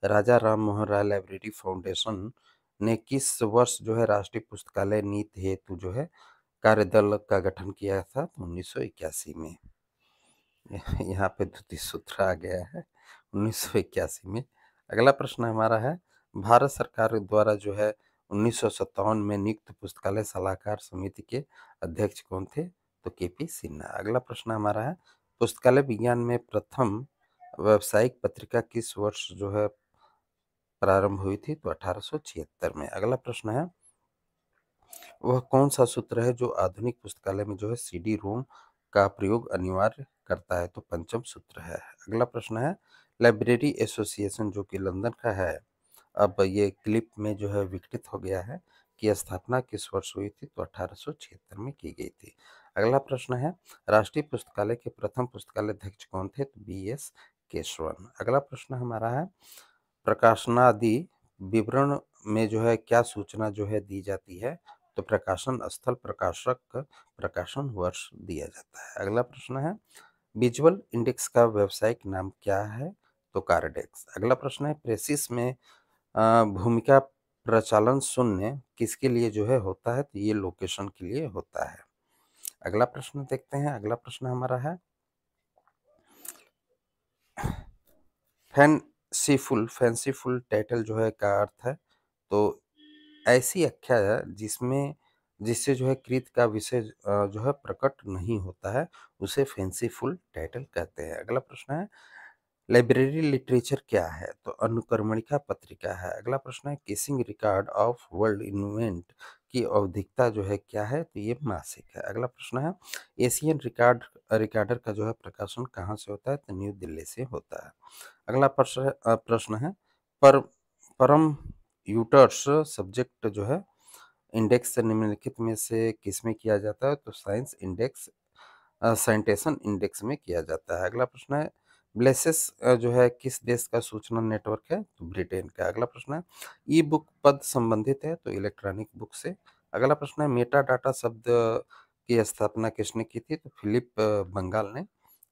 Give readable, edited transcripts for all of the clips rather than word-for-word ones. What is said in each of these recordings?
राजा Ram Mohan Roy library foundation ने किस वर्ष जो है राष्ट्रीय पुस्तकालय नीति हेतु जो है कार्यदल का गठन किया था? तो 1981 में। यहाँ पे द्वितीय सूत्र आ गया है 1981 में। अगला प्रश्न हमारा है, भारत सरकार द्वारा जो है 1957 में नियुक्त पुस्तकालय सलाहकार समिति के अध्यक्ष कौन थे? तो केपी सिन्हा। अगला प्रश्न हमारा है, पुस्तकालय विज्ञान में प्रथम व्यावसायिक पत्रिका किस वर्ष जो है प्रारंभ हुई थी? तो 1876 में। अगला प्रश्न है, वह कौन सा सूत्र है जो आधुनिक पुस्तकालय में जो है सीडी रोम का प्रयोग अनिवार्य करता है? तो पंचम सूत्र है। अगला प्रश्न है, लाइब्रेरी एसोसिएशन जो कि लंदन का है, अब ये क्लिप में जो है विकसित हो गया है कि स्थापना किस वर्ष हुई थी? तो 1876 में की गई थी। अगला प्रश्न है, राष्ट्रीय पुस्तकालय के प्रथम पुस्तकालय अध्यक्ष कौन थे? तो बी.एस. केशवन। अगला प्रश्न हमारा है, प्रकाशनादि विवरण में जो है क्या सूचना जो है दी जाती है? तो प्रकाशन स्थल, प्रकाशक, प्रकाशन वर्ष दिया जाता है। अगला प्रश्न है, विजुअल इंडेक्स का व्यावसायिक नाम क्या है? तो कार्डेक्स। अगला प्रश्न है, प्रेसिस में भूमिका प्रचालन शून्य किसके लिए जो है होता है? तो ये लोकेशन के लिए होता है। अगला प्रश्न देखते हैं। अगला प्रश्न हमारा है, फैंसीफुल टाइटल जो है का अर्थ है? तो ऐसी आख्या है जिससे जो है कृत का विषय जो है प्रकट नहीं होता है, उसे फैंसीफुल टाइटल कहते हैं। अगला प्रश्न है, लाइब्रेरी लिटरेचर क्या है? तो अनुक्रमणिका पत्रिका है। अगला प्रश्न है, kissing record of world invent की औद्धिकता जो है क्या है? तो ये मासिक है। अगला प्रश्न है, एशियन रिकॉर्डर का जो है प्रकाशन कहाँ से होता है? तो न्यू दिल्ली से होता है। अगला प्रश्न है, पर परम यूटर्स सब्जेक्ट जो है इंडेक्स निम्नलिखित में से किसमें किया जाता है? तो साइटेशन इंडेक्स में किया जाता है। अगला प्रश्न है, ब्लेसेस जो है किस देश का सूचना नेटवर्क है? तो ब्रिटेन का। अगला प्रश्न है, ई बुक पद संबंधित है? तो इलेक्ट्रॉनिक बुक से। अगला प्रश्न है, मेटा डाटा शब्द की स्थापना किसने की थी? तो फिलिप बंगाल ने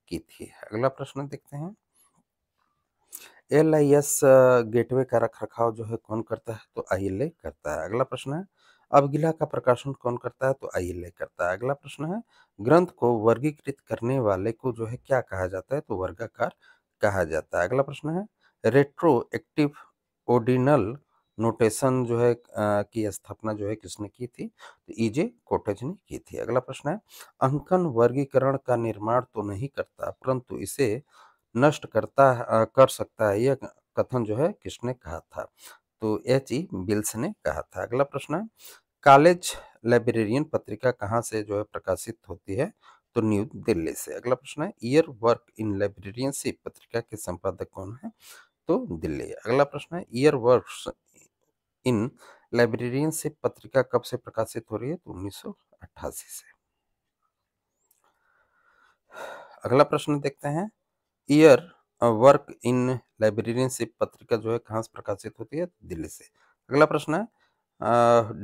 की थी। अगला प्रश्न देखते हैं, एल.आई.एस गेटवे का रखरखाव जो है कौन करता है? तो आईएलए करता है। अगला प्रश्न है, अवगिला का प्रकाशन कौन करता है? तो आईएलए करता है। अगला प्रश्न है, ग्रंथ को वर्गीकृत करने वाले को जो है क्या कहा जाता है? तो वर्गाकार कहा जाता है। अगला प्रश्न है, रेट्रोएक्टिव ऑर्डिनल नोटेशन जो है की स्थापना जो है किसने की थी? तो ईजे कोटेज ने की थी। अगला प्रश्न है, अंकन वर्गीकरण का निर्माण तो नहीं करता परंतु इसे नष्ट कर सकता है, यह कथन जो है किसने कहा था? तो एच.ई. विल्स ने कहा था। अगला प्रश्न है, कॉलेज लाइब्रेरियन पत्रिका कहाँ से जो है प्रकाशित होती है? तो न्यू दिल्ली से। अगला प्रश्न है, ईयर वर्क इन लाइब्रेरियनशिप पत्रिका के संपादक कौन है? तो दिल्ली। अगला प्रश्न है, ईयर वर्क्स इन लाइब्रेरियनशिप पत्रिका कब से प्रकाशित हो रही है? तो 1988 से। अगला प्रश्न देखते हैं, ईयर वर्क इन लाइब्रेरियनशिप पत्रिका जो है कहाँ से प्रकाशित होती है? दिल्ली से। अगला प्रश्न है,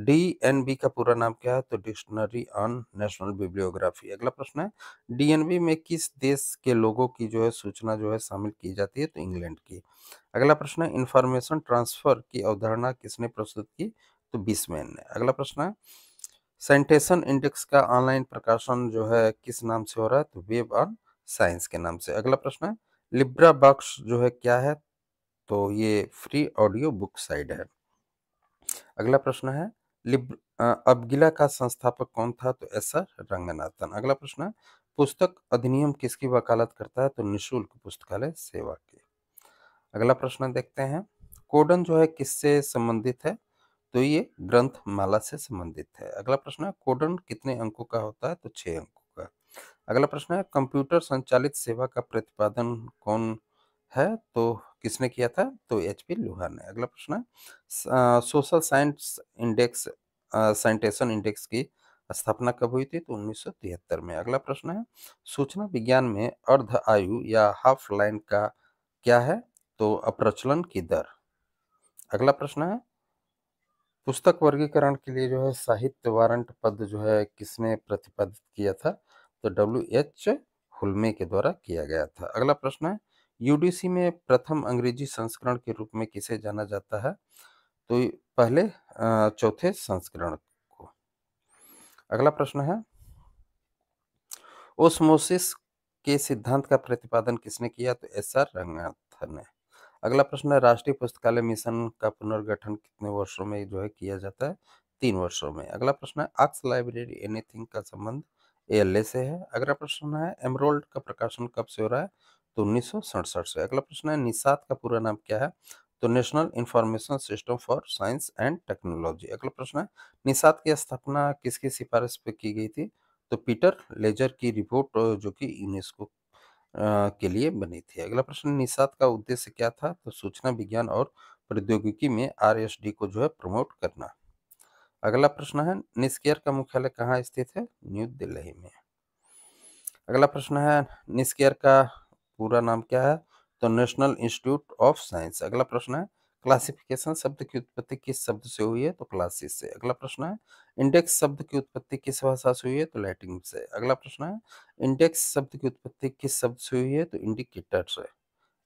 डीएनबी का पूरा नाम क्या है? तो डिक्शनरी ऑन नेशनल बिब्लियोग्राफी। अगला प्रश्न है, डीएनबी में किस देश के लोगों की जो है सूचना जो है शामिल की जाती है? तो इंग्लैंड की। अगला प्रश्न है, इंफॉर्मेशन ट्रांसफर की अवधारणा किसने प्रस्तुत की? तो बिस्मैन ने। अगला प्रश्न है, साइटेशन इंडेक्स का ऑनलाइन प्रकाशन जो है किस नाम से हो रहा है? तो वेब ऑन साइंस के नाम से। अगला प्रश्न है, लिब्रा बॉक्स जो है क्या है? तो ये फ्री ऑडियो बुक साइट है। अगला प्रश्न है, अबगिला का संस्थापक कौन था? तो एस.आर. रंगनाथन। अगला प्रश्न है, पुस्तक अधिनियम किसकी वकालत करता है? तो निःशुल्क पुस्तकालय सेवा की। अगला प्रश्न देखते हैं, कोडन जो है किससे संबंधित है? तो ये ग्रंथमाला से संबंधित है। अगला प्रश्न है, कोडन कितने अंकों का होता है? तो 6 अंकों का। अगला प्रश्न है, कंप्यूटर संचालित सेवा का प्रतिपादन कौन है? तो किसने किया था? तो एच.पी. लोहार ने। अगला प्रश्न है, social science index citation index की स्थापना कब हुई थी? तो 1973 में। अगला प्रश्न है, सूचना विज्ञान में अर्ध आयु या हाफ लाइन का क्या है? तो अप्रचलन की दर। अगला प्रश्न है, पुस्तक वर्गीकरण के लिए जो है साहित्य वारंट पद जो है किसने प्रतिपादित किया था? तो डब्ल्यू एच हुल्मे के द्वारा किया गया था। अगला प्रश्न है, यूडीसी में प्रथम अंग्रेजी संस्करण के रूप में किसे जाना जाता है? तो पहले चौथे संस्करण को। अगला प्रश्न है, ओस्मोसिस के सिद्धांत का प्रतिपादन किसने किया? तो एस.आर. रंगनाथन ने। अगला प्रश्न है, राष्ट्रीय पुस्तकालय मिशन का पुनर्गठन कितने वर्षों में जो है किया जाता है? 3 वर्षों में। अगला प्रश्न है, आक्स लाइब्रेरी एनीथिंग का संबंध एएलए से है। अगला प्रश्न है, एमरोल्ड का प्रकाशन कब से हो रहा है? तो 1967 से। अगला प्रश्न है, निषाद का पूरा नाम क्या है? तो national information system for science and technology. अगला प्रश्न है, निषाद की स्थापना किसकी सिफारिश पे की गई थी? तो पीटर लेजर की रिपोर्ट जो कि यूनेस्को के लिए बनी थी। अगला प्रश्न, निषाद का उद्देश्य क्या था? तो सूचना विज्ञान और प्रौद्योगिकी में आरएसडी को जो है प्रमोट करना। अगला प्रश्न है, निस्केयर का मुख्यालय कहाँ स्थित है? न्यू दिल्ली में। अगला प्रश्न है, निस्केयर का पूरा नाम क्या है? तो नेशनल इंस्टीट्यूट ऑफ साइंस। अगला प्रश्न है, क्लासिफिकेशन शब्द की उत्पत्ति किस शब्द से हुई है? तो क्लासिस से। अगला प्रश्न है, इंडेक्स शब्द की उत्पत्ति किस भाषा से हुई है? तो लैटिन से। अगला प्रश्न है, इंडेक्स शब्द की उत्पत्ति किस शब्द से हुई है? तो इंडिकेटर से।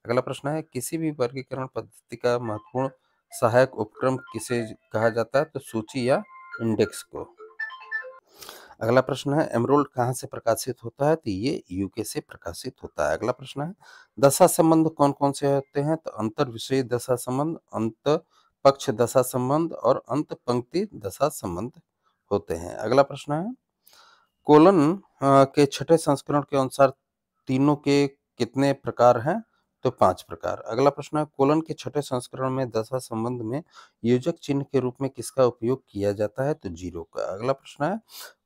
अगला प्रश्न है, किसी भी वर्गीकरण पद्धति का महत्वपूर्ण सहायक उपक्रम किसे कहा जाता है? तो सूची या इंडेक्स को। अगला प्रश्न है, एमरोल्ड कहाँ से प्रकाशित होता है? तो ये यूके से प्रकाशित होता है। अगला प्रश्न है, दशा संबंध कौन कौन से होते हैं? तो अंतर विषय दशा संबंध, अंत पक्ष दशा संबंध और अंत पंक्ति दशा संबंध होते हैं। अगला प्रश्न है, कोलन के छठे संस्करण के अनुसार तीनों के कितने प्रकार हैं? तो 5 प्रकार। अगला प्रश्न है, कोलन के छठे संस्करण में दशा संबंध में योजक चिन्ह के रूप में किसका उपयोग किया जाता है? तो 0 का। अगला प्रश्न है,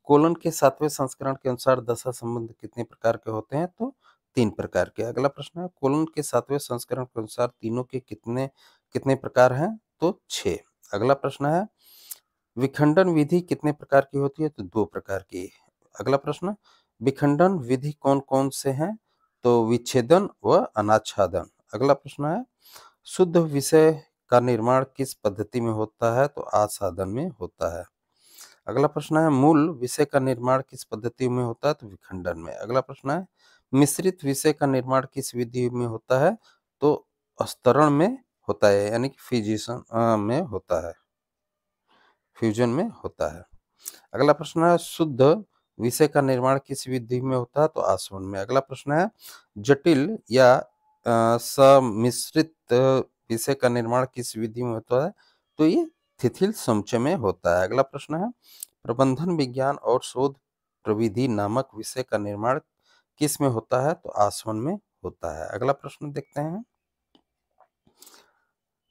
कोलन के 7वें संस्करण के अनुसार दशा संबंध कितने प्रकार के होते हैं? तो 3 प्रकार के। अगला प्रश्न है, कोलन के 7वें संस्करण के अनुसार तीनों के कितने कितने प्रकार हैं? तो 6। अगला प्रश्न है, विखंडन विधि कितने प्रकार की होती है? तो 2 प्रकार की। अगला प्रश्न, विखंडन विधि कौन-कौन से हैं? तो विच्छेदन व अनाच्छादन। अगला प्रश्न है, शुद्ध विषय का निर्माण किस पद्धति में होता है? तो आसादन में होता है। अगला प्रश्न है, मूल विषय का निर्माण किस पद्धति में होता है? तो विखंडन में। अगला प्रश्न है, मिश्रित विषय का निर्माण किस विधि में होता है? तो अस्तरण में होता है, यानी कि फिजिशन में होता है, फ्यूजन में होता है। अगला प्रश्न है, शुद्ध विषय का निर्माण किस विधि में होता है? तो आसवन में। अगला प्रश्न है, जटिल या सम्मिश्रित विषय का निर्माण किस विधि में होता है? तो ये थिथिल समुच्चय में होता है। अगला प्रश्न है, प्रबंधन विज्ञान और शोध प्रविधि नामक विषय का निर्माण किस में होता है? तो आसवन में होता है। अगला प्रश्न देखते हैं,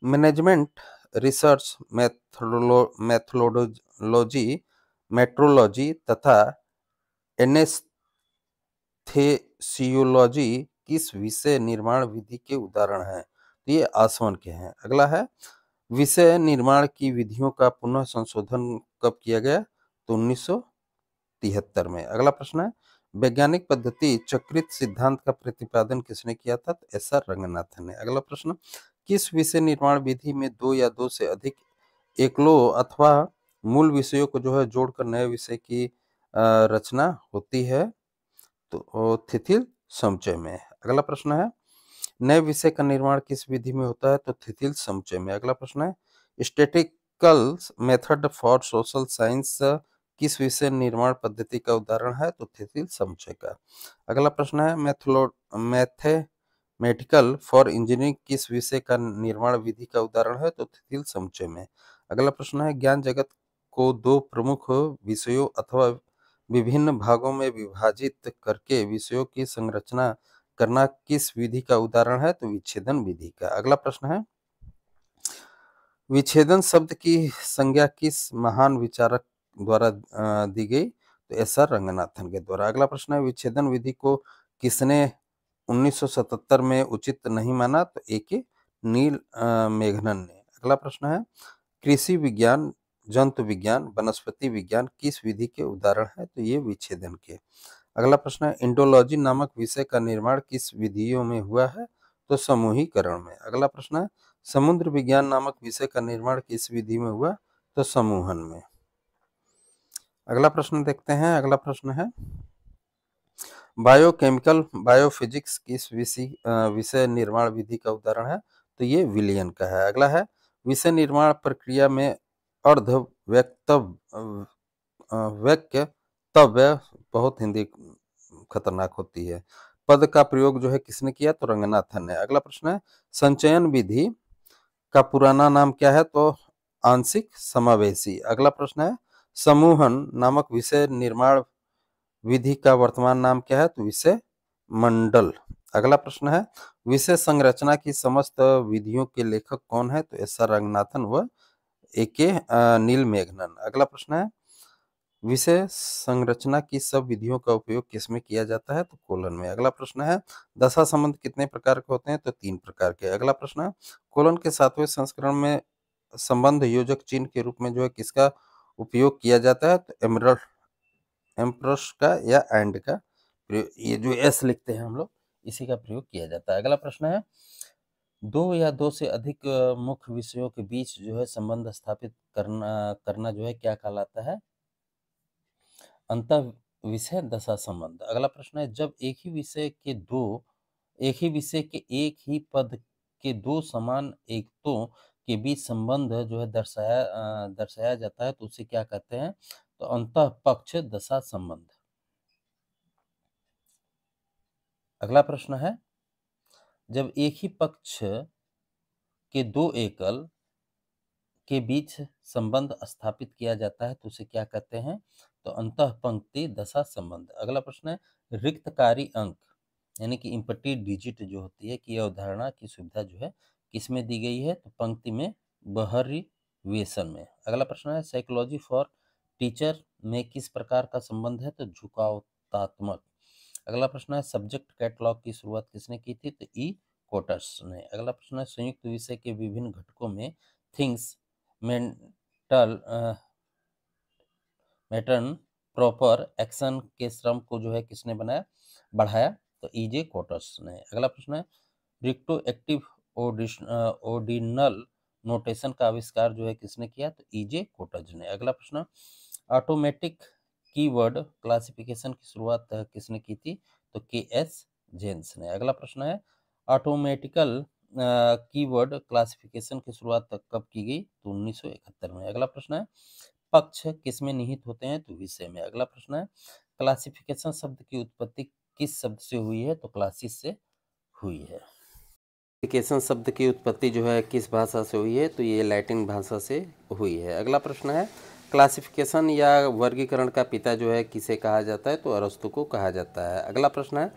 मैनेजमेंट रिसर्च मैथोलॉजी मेट्रोलॉजी तथा एनेस्थेसियोलॉजी किस विषय निर्माण विधि के उदाहरण हैं? तो ये आसवन के हैं। अगला है, विषय निर्माण की विधियों का पुनः संशोधन कब किया गया? तो 1973 में। अगला प्रश्न है, वैज्ञानिक पद्धति चक्रित सिद्धांत का प्रतिपादन किसने किया था? तो एस.आर. रंगनाथन ने। अगला प्रश्न, किस विषय निर्माण विधि में 2 या 2 से अधिक एकलों अथवा मूल विषयों को जो है जोड़कर नए विषय की रचना होती है? तो थिथिल समुच्चय में। अगला प्रश्न है, नए विषय का निर्माण किस विधि में होता है? तो थिथिल समुच्चय में। अगला प्रश्न है, statistical method for social science किस विषय निर्माण पद्धति का उदाहरण है? तो थिथिल समुच्चय का। अगला प्रश्न है, मैथमेटिकल फॉर इंजीनियरिंग किस विषय का निर्माण विधि का उदाहरण है? तो थिथिल समुच्चय में। अगला प्रश्न है, ज्ञान जगत को 2 प्रमुख विषयों अथवा विभिन्न भागों में विभाजित करके विषयों की संरचना करना किस विधि का उदाहरण है? तो विच्छेदन विधि का। अगला प्रश्न है, विच्छेदन शब्द की संज्ञा किस महान विचारक द्वारा दी गई? तो एस.आर. रंगनाथन के द्वारा। अगला प्रश्न है, विच्छेदन विधि को किसने 1977 में उचित नहीं माना? तो ए.के. नील मेघनन ने। अगला प्रश्न है, कृषि विज्ञान, जंतु विज्ञान, वनस्पति विज्ञान किस विधि के उदाहरण है? तो ये विच्छेदन के। अगला प्रश्न है, इंडोलॉजी नामक विषय का निर्माण किस विधियों में हुआ है? तो समूहीकरण में। अगला प्रश्न है, समुद्र विज्ञान नामक विषय का निर्माण किस विधि में हुआ? तो समूहन में। अगला प्रश्न देखते हैं। अगला प्रश्न है, बायोकेमिकल बायोफिजिक्स किस विषय निर्माण विधि का उदाहरण है? तो ये विलियन का है। अगला है विषय निर्माण प्रक्रिया में अर्ध व्यक्तव्य बहुत हिंदी खतरनाक होती है। पद का प्रयोग जो है किसने किया? तो रंगनाथन ने। अगला प्रश्न है संचयन विधि का पुराना नाम क्या है? तो आंशिक समावेशी। अगला प्रश्न है समूहन नामक विषय निर्माण विधि का वर्तमान नाम क्या है? तो विषय मंडल। अगला प्रश्न है विषय संरचना की समस्त विधियों के लेखक कौन है? तो एस आर रंगनाथन व ए के नील मेघनन। अगला प्रश्न है विषय संरचना की सब विधियों का उपयोग किसमें किया जाता है? तो कोलन में। अगला प्रश्न है दशा संबंध कितने प्रकार के होते हैं? तो 3 प्रकार के। अगला प्रश्न है कोलन के 7वें संस्करण में संबंध योजक चिन्ह के रूप में जो है किसका उपयोग किया जाता है? तो एम्प्रस का या एंड का ये जो एस लिखते हैं हम लोग इसी का प्रयोग किया जाता है। अगला प्रश्न है 2 या 2 से अधिक मुख्य विषयों के बीच जो है संबंध स्थापित करना जो है क्या कहलाता है? अंतर विषय दशा संबंध। अगला प्रश्न है जब एक ही विषय के एक ही पद के 2 समान एकतों के बीच संबंध जो है दर्शाया जाता है तो उसे क्या कहते हैं? तो अंतः पक्ष दशा संबंध। अगला प्रश्न है जब एक ही पक्ष के 2 एकल के बीच संबंध स्थापित किया जाता है तो उसे क्या कहते हैं? तो अंतः पंक्ति दशा संबंध। अगला प्रश्न है रिक्तकारी अंक यानी कि इम्पटी डिजिट जो होती है कि अवधारणा की सुविधा जो है किसमें दी गई है? तो पंक्ति में बहरिवेशन में। अगला प्रश्न है साइकोलॉजी फॉर टीचर में किस प्रकार का संबंध है? तो झुकावतात्मक। अगला प्रश्न है सब्जेक्ट कैटलॉग की शुरुआत किसने की थी? तो ई कोटर्स ने। अगला प्रश्न है संयुक्त विषय के विभिन्न घटकों में थिंग्स मेंटल मैटर्न प्रॉपर एक्शन के श्रम को जो है किसने बढ़ाया? तो ईजे कोटर्स ने। अगला प्रश्न है रिक्टो एक्टिव ऑर्डिनल नोटेशन का आविष्कार जो है किसने किया? तो ईजे कोटर्स ने। अगला प्रश्न ऑटोमेटिक कीवर्ड क्लासिफिकेशन की शुरुआत किसने की थी? तो के एस जेन्स ने। अगला प्रश्न है ऑटोमेटिकल कीवर्ड क्लासिफिकेशन की शुरुआत कब की गई? तो 1971 में। अगला प्रश्न है पक्ष किसमें निहित होते हैं? तो विषय में। अगला प्रश्न है क्लासिफिकेशन शब्द की उत्पत्ति किस शब्द से हुई है? तो क्लासिस से हुई है। क्लासिफिकेशन शब्द की उत्पत्ति जो है किस भाषा से हुई है? तो ये लैटिन भाषा से हुई है। अगला प्रश्न है क्लासिफिकेशन या वर्गीकरण का पिता जो है किसे कहा जाता है? तो अरस्तु को कहा जाता है। अगला प्रश्न है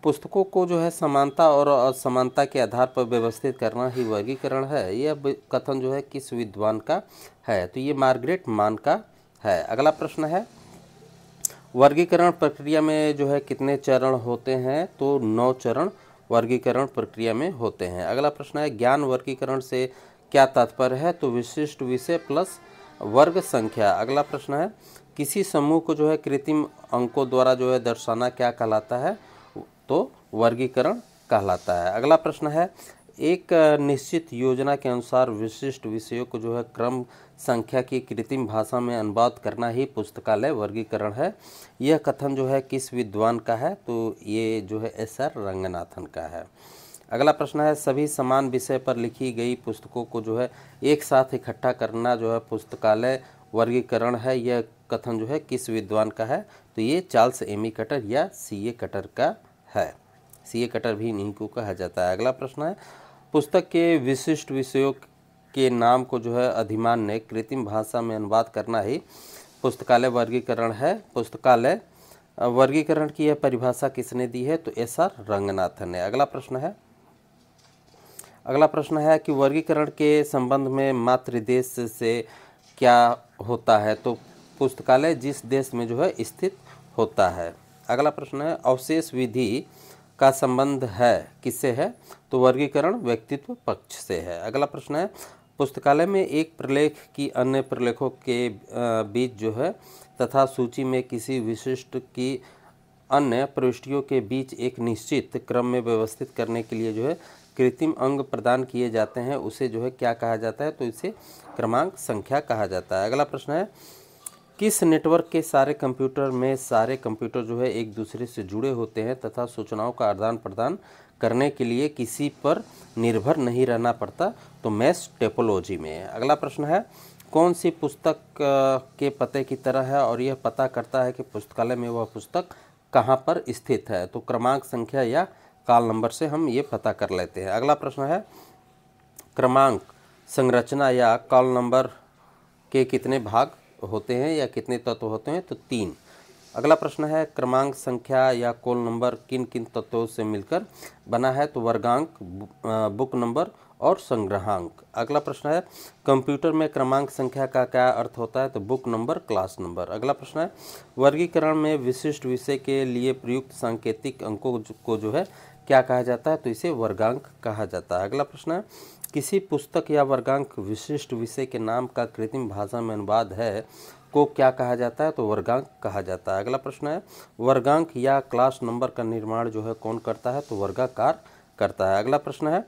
पुस्तकों को जो है समानता और असमानता के आधार पर व्यवस्थित करना ही वर्गीकरण है। यह कथन जो है किस विद्वान का है? तो ये मार्गरेट मान का है। अगला प्रश्न है वर्गीकरण प्रक्रिया में जो है कितने चरण होते हैं? तो 9 चरण वर्गीकरण प्रक्रिया में होते हैं। अगला प्रश्न है ज्ञान वर्गीकरण से क्या तात्पर्य है? तो विशिष्ट विषय प्लस वर्ग संख्या। अगला प्रश्न है किसी समूह को जो है कृत्रिम अंकों द्वारा जो है दर्शाना क्या कहलाता है? तो वर्गीकरण कहलाता है। अगला प्रश्न है एक निश्चित योजना के अनुसार विशिष्ट विषयों को जो है क्रम संख्या की कृत्रिम भाषा में अनुवाद करना ही पुस्तकालय वर्गीकरण है। यह कथन जो है किस विद्वान का है? तो ये जो है एस आर रंगनाथन का है। अगला प्रश्न है सभी समान विषय पर लिखी गई पुस्तकों को जो है एक साथ इकट्ठा करना जो है पुस्तकालय वर्गीकरण है। यह कथन जो है किस विद्वान का है? तो ये चार्ल्स एमी कटर या सी ए कटर का है। सी ए कटर भी इन्हीं को कहा जाता है। अगला प्रश्न है पुस्तक के विशिष्ट विषयों के नाम को जो है अधिमान ने कृत्रिम भाषा में अनुवाद करना ही पुस्तकालय वर्गीकरण है। पुस्तकालय वर्गीकरण की यह परिभाषा किसने दी है? तो एस आर रंगनाथन ने। अगला प्रश्न है कि वर्गीकरण के संबंध में मातृदेश से क्या होता है? तो पुस्तकालय जिस देश में जो है स्थित होता है। अगला प्रश्न है अवशेष विधि का संबंध है किससे है? तो वर्गीकरण व्यक्तित्व पक्ष से है। अगला प्रश्न है पुस्तकालय में एक प्रलेख की अन्य प्रलेखों के बीच जो है तथा सूची में किसी विशिष्ट की अन्य प्रविष्टियों के बीच एक निश्चित क्रम में व्यवस्थित करने के लिए जो है कृत्रिम अंग प्रदान किए जाते हैं उसे जो है क्या कहा जाता है? तो इसे क्रमांक संख्या कहा जाता है। अगला प्रश्न है किस नेटवर्क के सारे कंप्यूटर में सारे कंप्यूटर जो है एक दूसरे से जुड़े होते हैं तथा सूचनाओं का आदान प्रदान करने के लिए किसी पर निर्भर नहीं रहना पड़ता? तो मैश टोपोलॉजी में। अगला प्रश्न है, कौन सी पुस्तक के पते की तरह है और यह पता करता है कि पुस्तकालय में वह पुस्तक कहाँ पर स्थित है? तो क्रमांक, संख्या या काल नंबर से हम ये पता कर लेते हैं। अगला प्रश्न है, क्रमांक, संरचना या काल नंबर के कितने भाग होते हैं या कितने तत्व होते हैं? तो 3। अगला प्रश्न है, क्रमांक, संख्या या कोल नंबर किन किन तत्वों से मिलकर बना है? तो वर्गांक, बुक नंबर और संग्रहांक। अगला प्रश्न है, कंप्यूटर में क्रमांक संख्या का क्या अर्थ होता है? तो बुक नंबर, क्लास नंबर। अगला प्रश्न है, वर्गीकरण में विशिष्ट विषय के लिए प्रयुक्त सांकेतिक अंकों को जो है क्या कहा जाता है? तो इसे वर्गांक कहा जाता है। अगला प्रश्न है, किसी पुस्तक या वर्गांक विशिष्ट विषय के नाम का कृत्रिम भाषा में अनुवाद है को क्या कहा जाता है? तो वर्गांक कहा जाता है। अगला प्रश्न है, वर्गांक या क्लास नंबर का निर्माण जो है कौन करता है? तो वर्गाकार करता है। अगला प्रश्न है,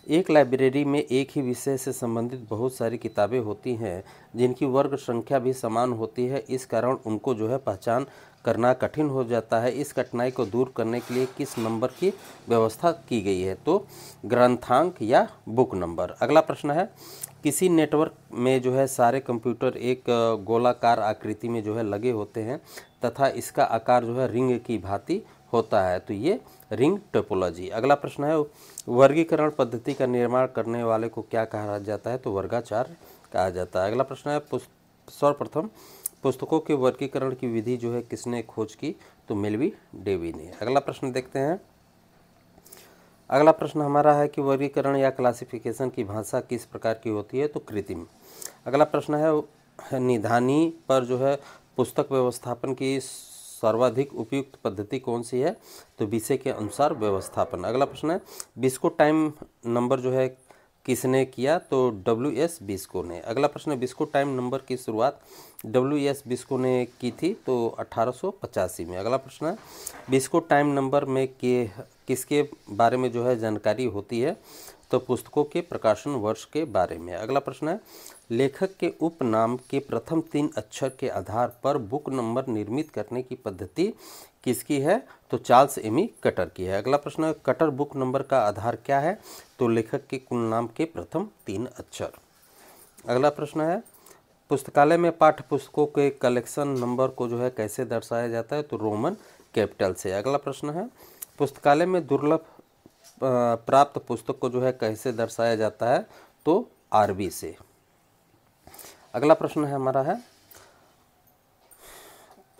एक लाइब्रेरी में एक ही विषय से संबंधित बहुत सारी किताबें होती हैं जिनकी वर्ग संख्या भी समान होती है, इस कारण उनको जो है पहचान करना कठिन हो जाता है। इस कठिनाई को दूर करने के लिए किस नंबर की व्यवस्था की गई है? तो ग्रंथांक या बुक नंबर। अगला प्रश्न है, किसी नेटवर्क में जो है सारे कंप्यूटर एक गोलाकार आकृति में जो है लगे होते हैं तथा इसका आकार जो है रिंग की भांति होता है, तो ये रिंग टोपोलॉजी। अगला प्रश्न है, वर्गीकरण पद्धति का निर्माण करने वाले को क्या कहा जाता है? तो वर्गाचार्य कहा जाता है। अगला प्रश्न है, सर्वप्रथम पुस्तकों के वर्गीकरण की विधि जो है किसने खोज की? तो मेलवी डेवी ने। अगला प्रश्न देखते हैं। अगला प्रश्न हमारा है कि वर्गीकरण या क्लासिफिकेशन की भाषा किस प्रकार की होती है? तो कृत्रिम। अगला प्रश्न है, निधानी पर जो है पुस्तक व्यवस्थापन की सर्वाधिक उपयुक्त पद्धति कौन सी है? तो विषय के अनुसार व्यवस्थापन। अगला प्रश्न है, बिस्को टाइम नंबर जो है किसने किया? तो WS बिस्को ने। अगला प्रश्न है, बिस्को टाइम नंबर की शुरुआत WS बिस्को ने की थी तो 1885 में। अगला प्रश्न है, बिस्को टाइम नंबर में किसके बारे में जो है जानकारी होती है? तो पुस्तकों के प्रकाशन वर्ष के बारे में। अगला प्रश्न है, लेखक के उपनाम के प्रथम 3 अक्षर के आधार पर बुक नंबर निर्मित करने की पद्धति किसकी है? तो चार्ल्स एमी कटर की है। अगला प्रश्न है, कटर बुक नंबर का आधार क्या है? तो लेखक के कुल नाम के प्रथम 3 अक्षर। अगला प्रश्न है, पुस्तकालय में पाठ्य पुस्तकों के कलेक्शन नंबर को जो है कैसे दर्शाया जाता है? तो रोमन कैपिटल से। अगला प्रश्न है, पुस्तकालय में दुर्लभ प्राप्त पुस्तक को जो है कैसे दर्शाया जाता है? तो RB से। अगला प्रश्न है हमारा है,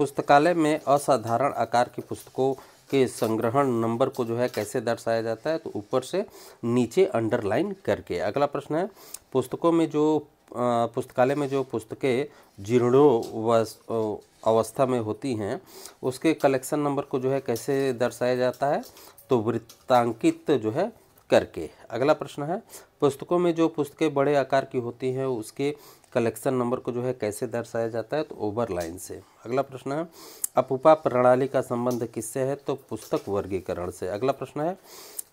पुस्तकालय में असाधारण आकार की पुस्तकों के संग्रहण नंबर को जो है कैसे दर्शाया जाता है? तो ऊपर से नीचे अंडरलाइन करके। अगला प्रश्न है, पुस्तकालय में जो पुस्तकें जीर्णो अवस्था में होती हैं उसके कलेक्शन नंबर को जो है कैसे दर्शाया जाता है? तो वृत्तांकित जो है करके। अगला प्रश्न है, पुस्तकों में जो पुस्तकें बड़े आकार की होती हैं उसके कलेक्शन नंबर को जो है कैसे दर्शाया जाता है? तो ओवरलाइन से। अगला प्रश्न है, अपूपा प्रणाली का संबंध किससे है? तो पुस्तक वर्गीकरण से। अगला प्रश्न है,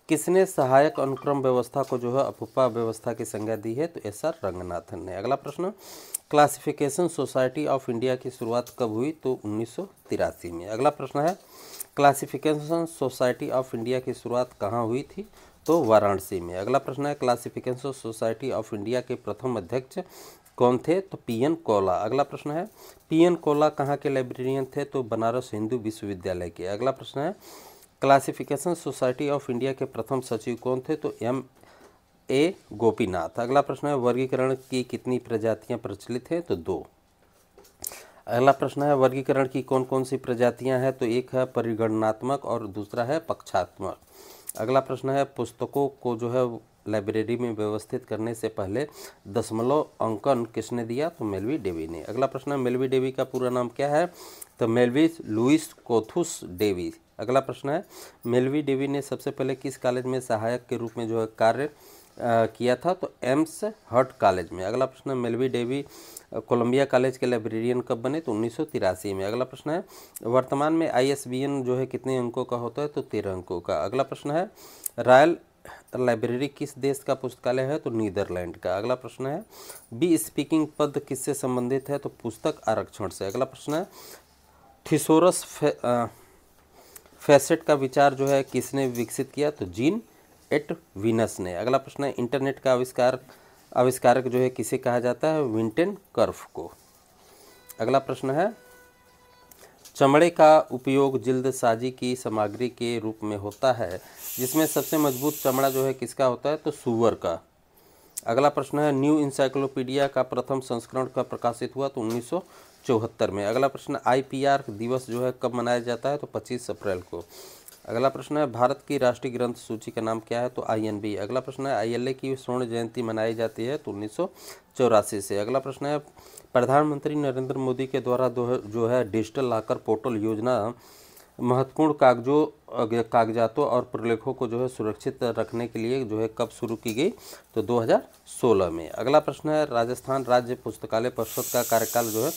किसने सहायक अनुक्रम व्यवस्था को जो है अपूपा व्यवस्था की संज्ञा दी है? तो SR रंगनाथन ने। अगला प्रश्न, क्लासिफिकेशन सोसाइटी ऑफ इंडिया की शुरुआत कब हुई? तो 1983 में। अगला प्रश्न है, क्लासिफिकेशन सोसाइटी ऑफ इंडिया की शुरुआत कहाँ हुई थी? तो वाराणसी में। अगला प्रश्न है, क्लासिफिकेशन सोसाइटी ऑफ इंडिया के प्रथम अध्यक्ष कौन थे? तो PN कोला। अगला प्रश्न है, PN कोला कहाँ के लाइब्रेरियन थे? तो बनारस हिंदू विश्वविद्यालय के। अगला प्रश्न है, क्लासिफिकेशन सोसाइटी ऑफ इंडिया के प्रथम सचिव कौन थे? तो MA गोपीनाथ। अगला प्रश्न है, वर्गीकरण की कितनी प्रजातियां प्रचलित हैं? तो 2। अगला प्रश्न है, वर्गीकरण की कौन कौन सी प्रजातियां हैं? तो एक है परिगणनात्मक और दूसरा है पक्षात्मक। अगला प्रश्न है, पुस्तकों को जो है लाइब्रेरी में व्यवस्थित करने से पहले दशमलव अंकन किसने दिया? तो मेलवी डेवी ने। अगला प्रश्न है, मेलवी डेवी का पूरा नाम क्या है? तो मेलवी लुइस कोथुस डेवी। अगला प्रश्न है, मेलवी डेवी ने सबसे पहले किस कॉलेज में सहायक के रूप में जो है कार्य किया था? तो एम्स हर्ट कॉलेज में। अगला प्रश्न है, मेलवी डेवी कोलंबिया कॉलेज के लाइब्रेरियन कब बने? तो 1983 में। अगला प्रश्न है, वर्तमान में ISBN जो है कितने अंकों का होता है? तो 13 अंकों का। अगला प्रश्न है, रॉयल लाइब्रेरी किस देश का पुस्तकालय है? तो नीदरलैंड का। अगला प्रश्न है बी स्पीकिंग पद किससे संबंधित है? तो पुस्तक आरक्षण से। अगला प्रश्न है थिसोरस फैसेट का विचार जो है किसने विकसित किया? तो जीन एटविनस ने। अगला प्रश्न है इंटरनेट का आविष्कारक जो है किसे कहा जाता है? विंटेन कर्फ को। अगला प्रश्न है चमड़े का उपयोग जल्दसाजी की सामग्री के रूप में होता है, जिसमें सबसे मजबूत चमड़ा जो है किसका होता है? तो सूअर का। अगला प्रश्न है न्यू इंसाइक्लोपीडिया का प्रथम संस्करण कब प्रकाशित हुआ? तो 1974 में। अगला प्रश्न IPR दिवस जो है कब मनाया जाता है? तो 25 अप्रैल को। अगला प्रश्न है भारत की राष्ट्रीय ग्रंथ सूची का नाम क्या है? तो INB। अगला प्रश्न है ILA की स्वर्ण जयंती मनाई जाती है? तो 1984 से। अगला प्रश्न है प्रधानमंत्री नरेंद्र मोदी के द्वारा जो है डिजिटल लॉकर पोर्टल योजना महत्वपूर्ण कागजातों और प्रलेखों को जो है सुरक्षित रखने के लिए जो है कब शुरू की गई? तो 2016 में। अगला प्रश्न है राजस्थान राज्य पुस्तकालय परिषद का कार्यकाल जो है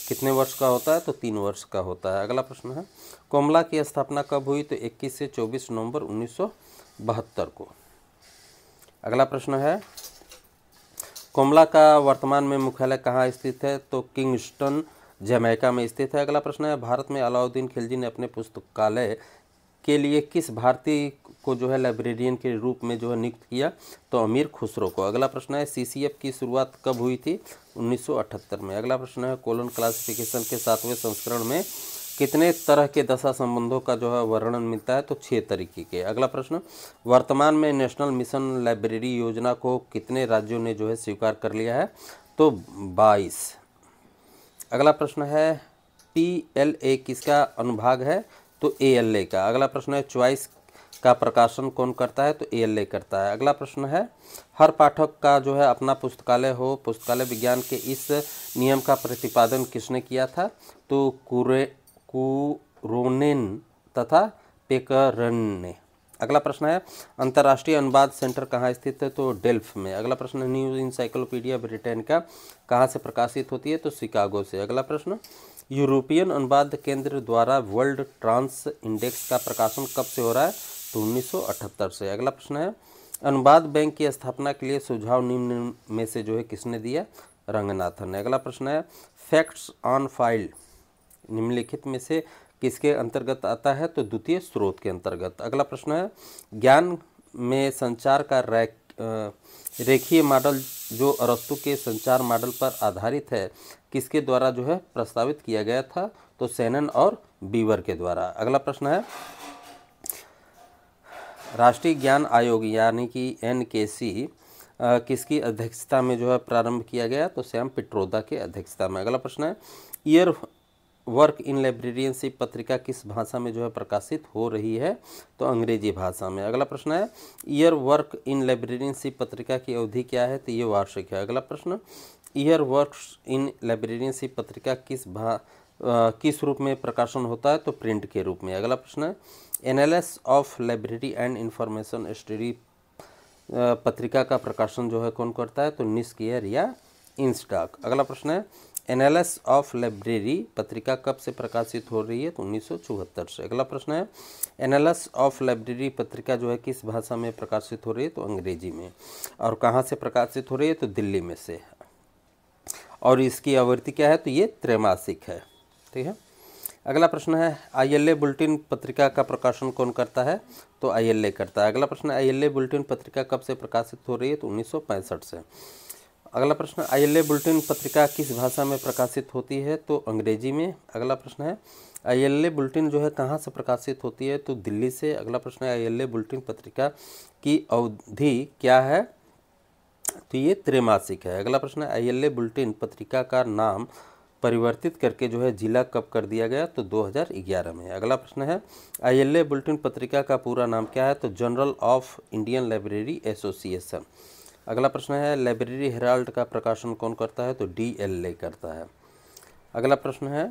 कितने वर्ष का होता है? तो 3 वर्ष का होता है। अगला प्रश्न है कोमला की स्थापना कब हुई? तो 21 से 24 नवंबर 1972 को। अगला प्रश्न है कोमला का वर्तमान में मुख्यालय कहाँ स्थित है? तो किंगस्टन जमैका में स्थित है। अगला प्रश्न है भारत में अलाउद्दीन खिलजी ने अपने पुस्तकालय के लिए किस भारतीय को जो है लाइब्रेरियन के रूप में जो है नियुक्त किया? तो अमीर खुसरो को। अगला प्रश्न है CCF की शुरुआत कब हुई थी? 1978 में। अगला प्रश्न है कोलन क्लासिफिकेशन के 7वें संस्करण में कितने तरह के दशा संबंधों का जो है वर्णन मिलता है? तो 6 तरीके के। अगला प्रश्न वर्तमान में नेशनल मिशन लाइब्रेरी योजना को कितने राज्यों ने जो है स्वीकार कर लिया है? तो 22। अगला प्रश्न है PLA किसका अनुभाग है? तो ALA का। अगला प्रश्न है चॉइस का प्रकाशन कौन करता है? तो ALA करता है। अगला प्रश्न है हर पाठक का जो है अपना पुस्तकालय हो, पुस्तकालय विज्ञान के इस नियम का प्रतिपादन किसने किया था? तो कुरोनेन तथा पेकरन ने। अगला प्रश्न है अंतर्राष्ट्रीय अनुवाद सेंटर कहाँ स्थित है? तो डेल्फ में। अगला प्रश्न है न्यू इंसाइक्लोपीडिया ब्रिटेनिका कहाँ से प्रकाशित होती है? तो शिकागो से। अगला प्रश्न यूरोपियन अनुवाद केंद्र द्वारा वर्ल्ड ट्रांस इंडेक्स का प्रकाशन कब से हो रहा है? तो 1978 से। अगला प्रश्न है अनुवाद बैंक की स्थापना के लिए सुझाव निम्न में से जो है किसने दिया? रंगनाथन ने। अगला प्रश्न है फैक्ट्स ऑन फाइल निम्नलिखित में से किसके अंतर्गत आता है? तो द्वितीय स्रोत के अंतर्गत। अगला प्रश्न है ज्ञान में संचार का रेखीय मॉडल जो अरस्तु के संचार मॉडल पर आधारित है किसके द्वारा जो है प्रस्तावित किया गया था? तो सेनन और बीवर के द्वारा। अगला प्रश्न है राष्ट्रीय ज्ञान आयोग यानी कि NKC किसकी अध्यक्षता में जो है प्रारंभ किया गया? तो सैम पिट्रोदा के अध्यक्षता में। अगला प्रश्न है ईयर वर्क इन लाइब्रेरियनशिप पत्रिका किस भाषा में जो है प्रकाशित हो रही है? तो अंग्रेजी भाषा में। अगला प्रश्न है ईयर वर्क इन लाइब्रेरियनशिप पत्रिका की अवधि क्या है? तो ये वार्षिक है। अगला प्रश्न ईयर वर्क्स इन लाइब्रेरियनशिप पत्रिका किस रूप में प्रकाशन होता है? तो प्रिंट के रूप में। अगला प्रश्न है analysis of library and information study पत्रिका का प्रकाशन जो है कौन करता है? तो निस्कियर या इंस्टॉक। अगला प्रश्न है एनालिसिस ऑफ लाइब्रेरी पत्रिका कब से प्रकाशित हो रही है? तो 1974 से। अगला प्रश्न है एनालिसिस ऑफ लाइब्रेरी पत्रिका जो है किस भाषा में प्रकाशित हो रही है? तो अंग्रेजी में। और कहाँ से प्रकाशित हो रही है? तो दिल्ली में से। और इसकी आवृत्ति क्या है? तो ये त्रैमासिक है। ठीक है। अगला प्रश्न है ILA बुलेटिन पत्रिका का प्रकाशन कौन करता है? तो ILA करता है। अगला प्रश्न है ILA बुलेटिन पत्रिका कब से प्रकाशित हो रही है? तो 1965 से। अगला प्रश्न ILA बुलेटिन पत्रिका किस भाषा में प्रकाशित होती है? तो अंग्रेजी में। अगला प्रश्न है ILA बुलेटिन जो है कहाँ से प्रकाशित होती है? तो दिल्ली से। अगला प्रश्न है ILA बुलेटिन पत्रिका की अवधि क्या है? तो ये त्रैमासिक है। अगला प्रश्न है ILA बुलेटिन पत्रिका का नाम परिवर्तित करके जो है जिला कब कर दिया गया? तो 2011 में। अगला प्रश्न है ILA बुलेटिन पत्रिका का पूरा नाम क्या है? तो journal of Indian library association. अगला प्रश्न है लाइब्रेरी हेराल्ड का प्रकाशन कौन करता है? तो DLA करता है। अगला प्रश्न है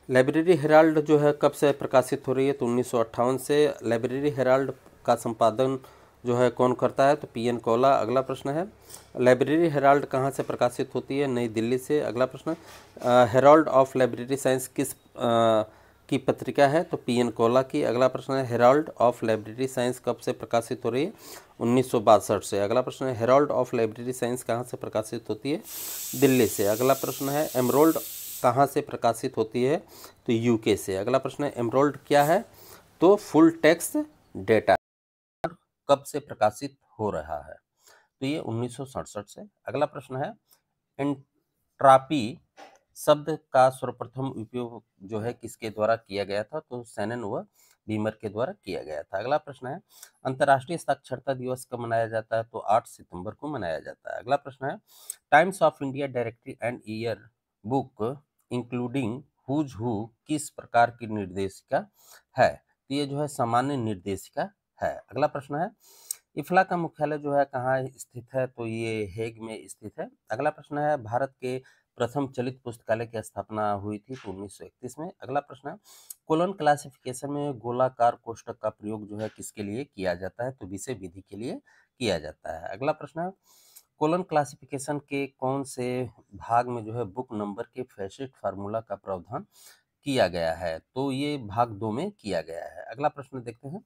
लाइब्रेरी हेराल्ड जो है कब से प्रकाशित हो रही है? तो 1958 से। लाइब्रेरी हेराल्ड का संपादन जो है कौन करता है? तो PN कोला। अगला प्रश्न है लाइब्रेरी हेराल्ड कहाँ से प्रकाशित होती है? नई दिल्ली से। अगला प्रश्न हेराल्ड ऑफ लाइब्रेरी साइंस की पत्रिका है? तो पीएन कोला की। अगला प्रश्न है हेराल्ड ऑफ लाइब्रेरी साइंस कब से प्रकाशित हो रही है? 1962 से। अगला प्रश्न है हेराल्ड ऑफ लाइब्रेरी साइंस कहाँ से प्रकाशित होती है? दिल्ली से। अगला प्रश्न है एमरोल्ड कहाँ से प्रकाशित होती है? तो यूके से। अगला प्रश्न है एमरोल्ड क्या है? तो फुल टेक्स्ट डेटा। कब से प्रकाशित हो रहा है? तो ये 1967 से। अगला प्रश्न है एंट्रापी शब्द का सर्वप्रथम उपयोग जो है किसके द्वारा किया गया था? तो सैनन व बीमर के द्वारा किया गया था। अगला प्रश्न है अंतर्राष्ट्रीय साक्षरता दिवस कब मनाया जाता है? तो 8 सितंबर को मनाया जाता है। अगला प्रश्न है Times of India directory and year book including who's who किस प्रकार की निर्देशिका है? तो ये जो है सामान्य निर्देशिका है। अगला प्रश्न है इफ्ला का मुख्यालय जो है कहाँ स्थित है? तो ये हेग में स्थित है। अगला प्रश्न है भारत के प्रथम चलित पुस्तकालय की स्थापना हुई थी? तो 1931 में। अगला प्रश्न है कोलन क्लासिफिकेशन में गोलाकार कोष्ठक का प्रयोग जो है किसके लिए किया जाता है? तो विषय विधि के लिए किया जाता है। अगला प्रश्न है कोलन क्लासिफिकेशन के कौन से भाग में जो है बुक नंबर के फैसिट फार्मूला का प्रावधान किया गया है? तो ये भाग 2 में किया गया है। अगला प्रश्न देखते हैं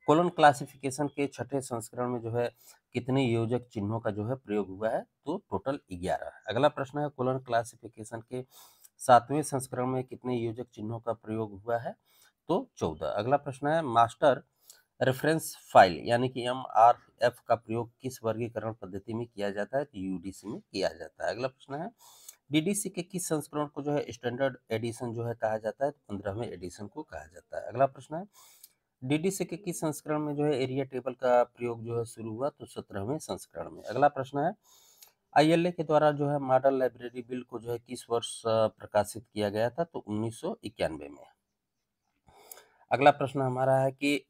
कोलन क्लासिफिकेशन के छठे संस्करण में जो है कितने योजक चिन्हों का जो है प्रयोग हुआ है? तो टोटल 11। अगला प्रश्न है कोलन क्लासिफिकेशन के 7वें संस्करण में कितने योजक चिन्हों का प्रयोग हुआ है? तो 14। अगला प्रश्न है मास्टर रेफरेंस फाइल यानी कि MRF का प्रयोग किस वर्गीकरण पद्धति में किया जाता है? तो यूडीसी में किया जाता है। अगला प्रश्न है डीडीसी के किस संस्करण को जो है स्टैंडर्ड एडिशन जो है कहा जाता है? तो 15वें एडिशन को कहा जाता है। अगला प्रश्न है डीडीसी के किस संस्करण में जो है एरिया टेबल का प्रयोग जो है शुरू हुआ? तो 17वें संस्करण में। अगला प्रश्न है आईएलए के द्वारा जो है मॉडल लाइब्रेरी बिल को जो है किस वर्ष प्रकाशित किया गया था? तो 1991 में। अगला प्रश्न हमारा है कि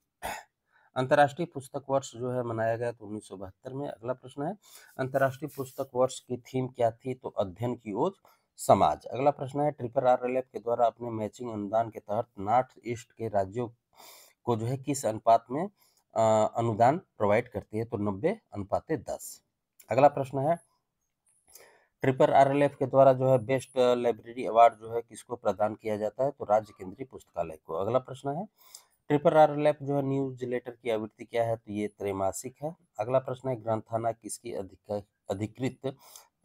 अंतर्राष्ट्रीय पुस्तक वर्ष जो है मनाया गया तो 1972 में। अगला प्रश्न है अंतर्राष्ट्रीय पुस्तक वर्ष की थीम क्या थी? तो अध्ययन की ओर समाज। अगला प्रश्न है ट्रिपल RLF के द्वारा अपने मैचिंग अनुदान के तहत नॉर्थ ईस्ट के राज्यों को जो है किस अनुपात में अनुदान प्रोवाइड करती है? तो 90:10। अगला प्रश्न है ट्रिपल RLF के द्वारा जो है बेस्ट लाइब्रेरी अवार्ड जो है किसको प्रदान किया जाता है? तो राज्य केंद्रीय पुस्तकालय को। अगला प्रश्न है ट्रिपल RLF जो है न्यूज लेटर की आवृत्ति क्या है? तो ये त्रैमासिक है। अगला प्रश्न है ग्रंथाना किसकी अधिकृत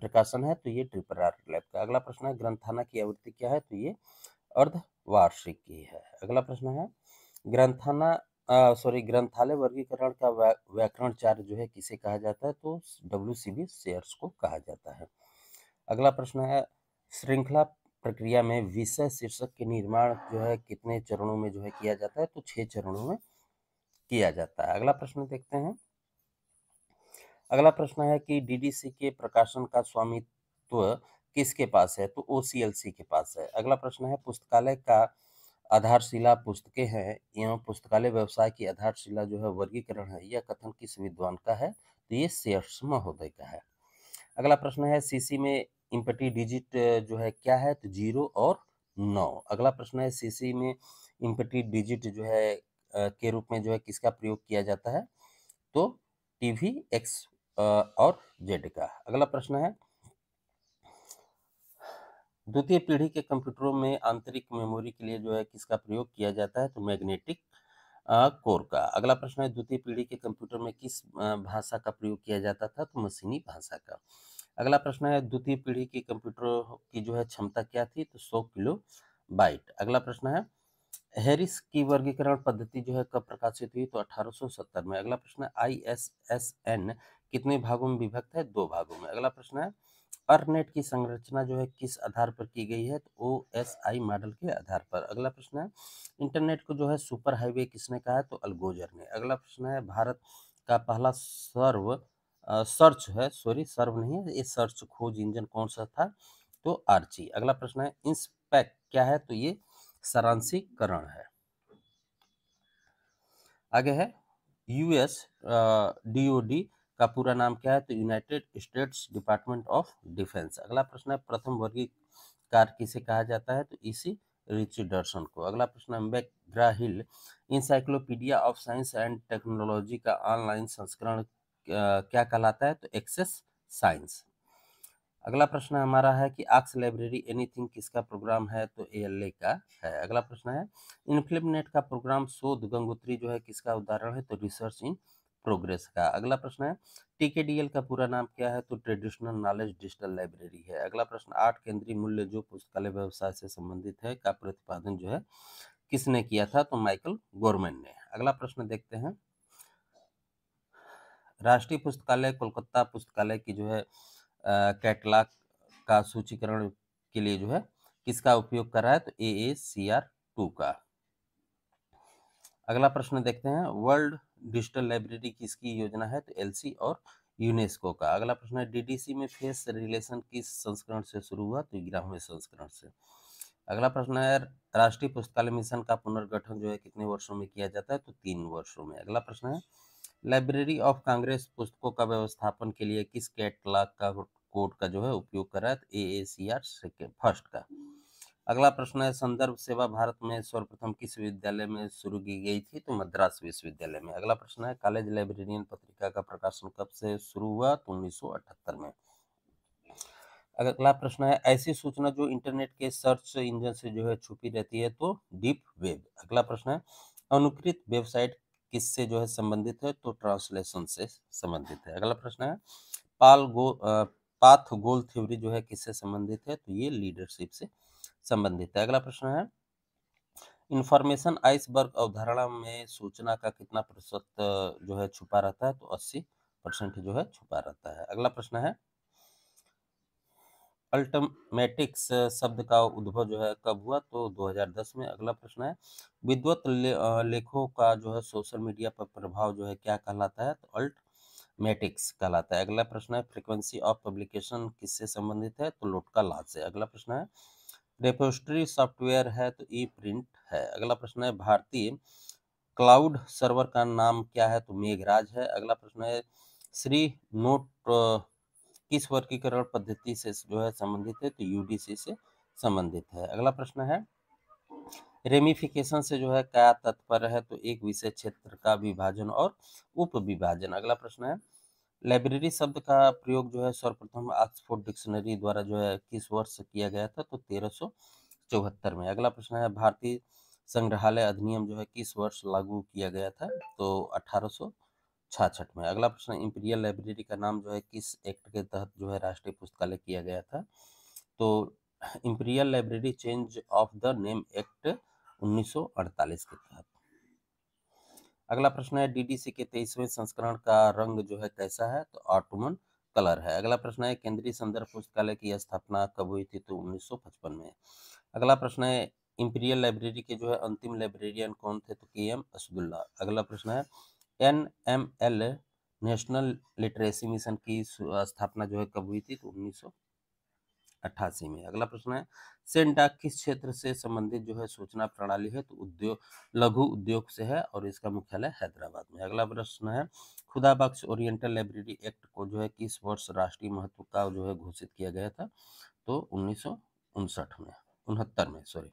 प्रकाशन है? तो ये ट्रिपल RLF का। अगला प्रश्न है ग्रंथाना की आवृत्ति क्या है? तो ये अर्धवार्षिक की है। अगला प्रश्न है ग्रंथालय वर्गीकरण का व्याकरणचार्य जो है किसे कहा जाता है? तो WCB शेयर्स को कहा जाता है। अगला प्रश्न है श्रृंखला प्रक्रिया में विषय शीर्षक के निर्माण जो है कितने चरणों में जो है किया जाता है? तो 6 चरणों में किया जाता है। अगला प्रश्न देखते हैं अगला प्रश्न है कि डीडीसी के प्रकाशन का स्वामित्व किसके पास है? तो OCLC के पास है। अगला प्रश्न है पुस्तकालय का आधारशिला पुस्तकें हैं एवं पुस्तकालय व्यवसाय की आधारशिला जो है वर्गीकरण है यह कथन किस विद्वान का है? तो ये शेयर्स महोदय का है। अगला प्रश्न है सीसी में इम्पटी डिजिट जो है क्या है? तो 0 और 9। अगला प्रश्न है सीसी में इम्पटी डिजिट जो है के रूप में जो है किसका प्रयोग किया जाता है? तो टीवी एक्स और जेड का। अगला प्रश्न है द्वितीय पीढ़ी के कंप्यूटरों में आंतरिक मेमोरी के लिए जो है किसका प्रयोग किया जाता है? तो मैग्नेटिक कोर का। अगला प्रश्न है द्वितीय पीढ़ी के कंप्यूटर में किस भाषा का प्रयोग किया जाता था? तो मशीनी भाषा का। अगला प्रश्न है द्वितीय पीढ़ी के कंप्यूटर की जो है क्षमता क्या थी? तो 100 किलो बाइट। अगला प्रश्न है हैरिस की वर्गीकरण पद्धति जो है कब प्रकाशित हुई? तो 1870 में। अगला प्रश्न है ISSN कितने भागों में विभक्त है? 2 भागों में। अगला प्रश्न है अर्नेट की संरचना जो है किस आधार पर की गई है? तो OSI मॉडल के आधार पर। अगला प्रश्न है इंटरनेट को जो है सुपर हाईवे किसने कहा है? तो अल्गोजर ने। अगला प्रश्न है भारत का पहला सर्व नहीं है, ये सर्च खोज इंजन कौन सा था? तो आर्ची। अगला प्रश्न है इंस्पेक्ट क्या है? तो ये सारांशीकरण है। आगे है US DOD का पूरा नाम क्या है? तो United states department of defence. अगला प्रश्न है प्रथम वर्गीकार किसे कहा जाता है? तो इसी रिचर्डसन को। अगला प्रश्न है McGraw Hill encyclopedia of science and technology का ऑनलाइन संस्करण क्या कहलाता है? तो एक्सेस साइंस। अगला प्रश्न हमारा है कि आक्स लाइब्रेरी एनीथिंग किसका प्रोग्राम है, तो एएलए का है। अगला प्रश्न है इनफ्लिपनेट का प्रोग्राम शोध गंगोत्री जो है किसका उदाहरण है, तो रिसर्च इन प्रोग्रेस का। अगला प्रश्न है टीकेडीएल का पूरा नाम क्या है, तो ट्रेडिशनल नॉलेज डिजिटल लाइब्रेरी है। अगला प्रश्न 8 केंद्रीय मूल्य जो पुस्तकालय व्यवसाय से संबंधित है का प्रतिपादन जो है किसने किया था, तो माइकल गोरमैन ने। अगला प्रश्न देखते हैं राष्ट्रीय पुस्तकालय कोलकाता पुस्तकालय की जो है कैटलॉग का सूचीकरण के लिए जो है किसका उपयोग कर रहा है, तो AACR2 का। अगला प्रश्न देखते हैं वर्ल्ड डिजिटल लाइब्रेरी किसकी योजना है, तो एलसी और यूनेस्को का। अगला प्रश्न है डीडीसी में फेस रिलेशन किस संस्करण से शुरू हुआ, तो 11वें संस्करण से। अगला प्रश्न है राष्ट्रीय पुस्तकालय मिशन का पुनर्गठन जो है कितने वर्षों में किया जाता है, तो 3 वर्षों में। अगला प्रश्न है लाइब्रेरी ऑफ कांग्रेस पुस्तकों का व्यवस्थापन के लिए किस कैटलॉग का कोड का जो है उपयोग कर रहा है, तो AACR सेकेंड फर्स्ट का। अगला प्रश्न है संदर्भ सेवा भारत में सर्वप्रथम किस विद्यालय में शुरू की गई थी, तो मद्रास विश्वविद्यालय में। अगला प्रश्न है कॉलेज लाइब्रेरियन पत्रिका का प्रकाशन कब से शुरू हुआ, तो 1978 में। अगला प्रश्न है ऐसी सूचना जो इंटरनेट के सर्च इंजन से जो है छुपी रहती है, तो डीप वेब। अगला प्रश्न है अनुकृत वेबसाइट किससे जो है संबंधित है, तो ट्रांसलेशन से संबंधित है। अगला प्रश्न है पाथ गोल थ्योरी जो है किससे संबंधित है, तो ये लीडरशिप से संबंधित है। अगला प्रश्न है इंफॉर्मेशन आइसबर्ग अवधारणा में सूचना का कितना प्रतिशत जो है छुपा रहता है, तो 80% जो है छुपा रहता है। अगला प्रश्न है अल्टमेटिक्स शब्द का उद्भव जो है कब हुआ, तो 2010 में। अगला प्रश्न है विद्वत लेखों का जो है सोशल मीडिया पर प्रभाव जो है क्या कहलाता है, तो अल्टमेटिक्स कहलाता है। अगला प्रश्न है फ्रीक्वेंसी ऑफ पब्लिकेशन किससे संबंधित है, तो लोटका लॉ से। अगला प्रश्न है रेपोजिटरी सॉफ्टवेयर है, तो ई प्रिंट है। अगला प्रश्न है भारतीय क्लाउड सर्वर का नाम क्या है, तो मेघराज है। अगला प्रश्न है श्री नोट किस वर्गीकरण पद्धति से जो है संबंधित है, तो यूडीसी से संबंधित है। अगला प्रश्न है रेमिफिकेशन से जो है क्या तात्पर्य है, तो एक विषय क्षेत्र का विभाजन और उप विभाजन। अगला प्रश्न है लाइब्रेरी शब्द का प्रयोग जो है सर्वप्रथम ऑक्सफोर्ड डिक्शनरी द्वारा जो है किस वर्ष किया गया था, तो 1374 में। अगला प्रश्न है भारतीय संग्रहालय अधिनियम जो है किस वर्ष लागू किया गया था, तो 1866 में। अगला प्रश्न इंपीरियल लाइब्रेरी का नाम जो है किस एक्ट के तहत जो है राष्ट्रीय पुस्तकालय किया गया था, तो imperial library change of the name act 1948 के तहत। अगला प्रश्न है डीडीसी के 23वें संस्करण का रंग जो है कैसा है, तो ऑटोमन कलर है। अगला प्रश्न है केंद्रीय संदर्भ पुस्तकालय की स्थापना कब हुई थी, तो 1955 में। अगला प्रश्न है इंपीरियल लाइब्रेरी के जो है अंतिम लाइब्रेरियन कौन थे, तो KM असदुल्ला। अगला प्रश्न है NML नेशनल लिटरेसी मिशन की स्थापना जो है कब हुई थी, तो 1988 में। अगला प्रश्न है सेन डाक किस क्षेत्र से संबंधित जो है सूचना प्रणाली है, तो उद्योग लघु उद्योग से है और इसका मुख्यालय हैदराबाद में। अगला प्रश्न है खुदा बख्श ओरिएंटल लाइब्रेरी एक्ट को जो है किस वर्ष राष्ट्रीय महत्व का जो है घोषित किया गया था, तो 1959 में 69 में सॉरी।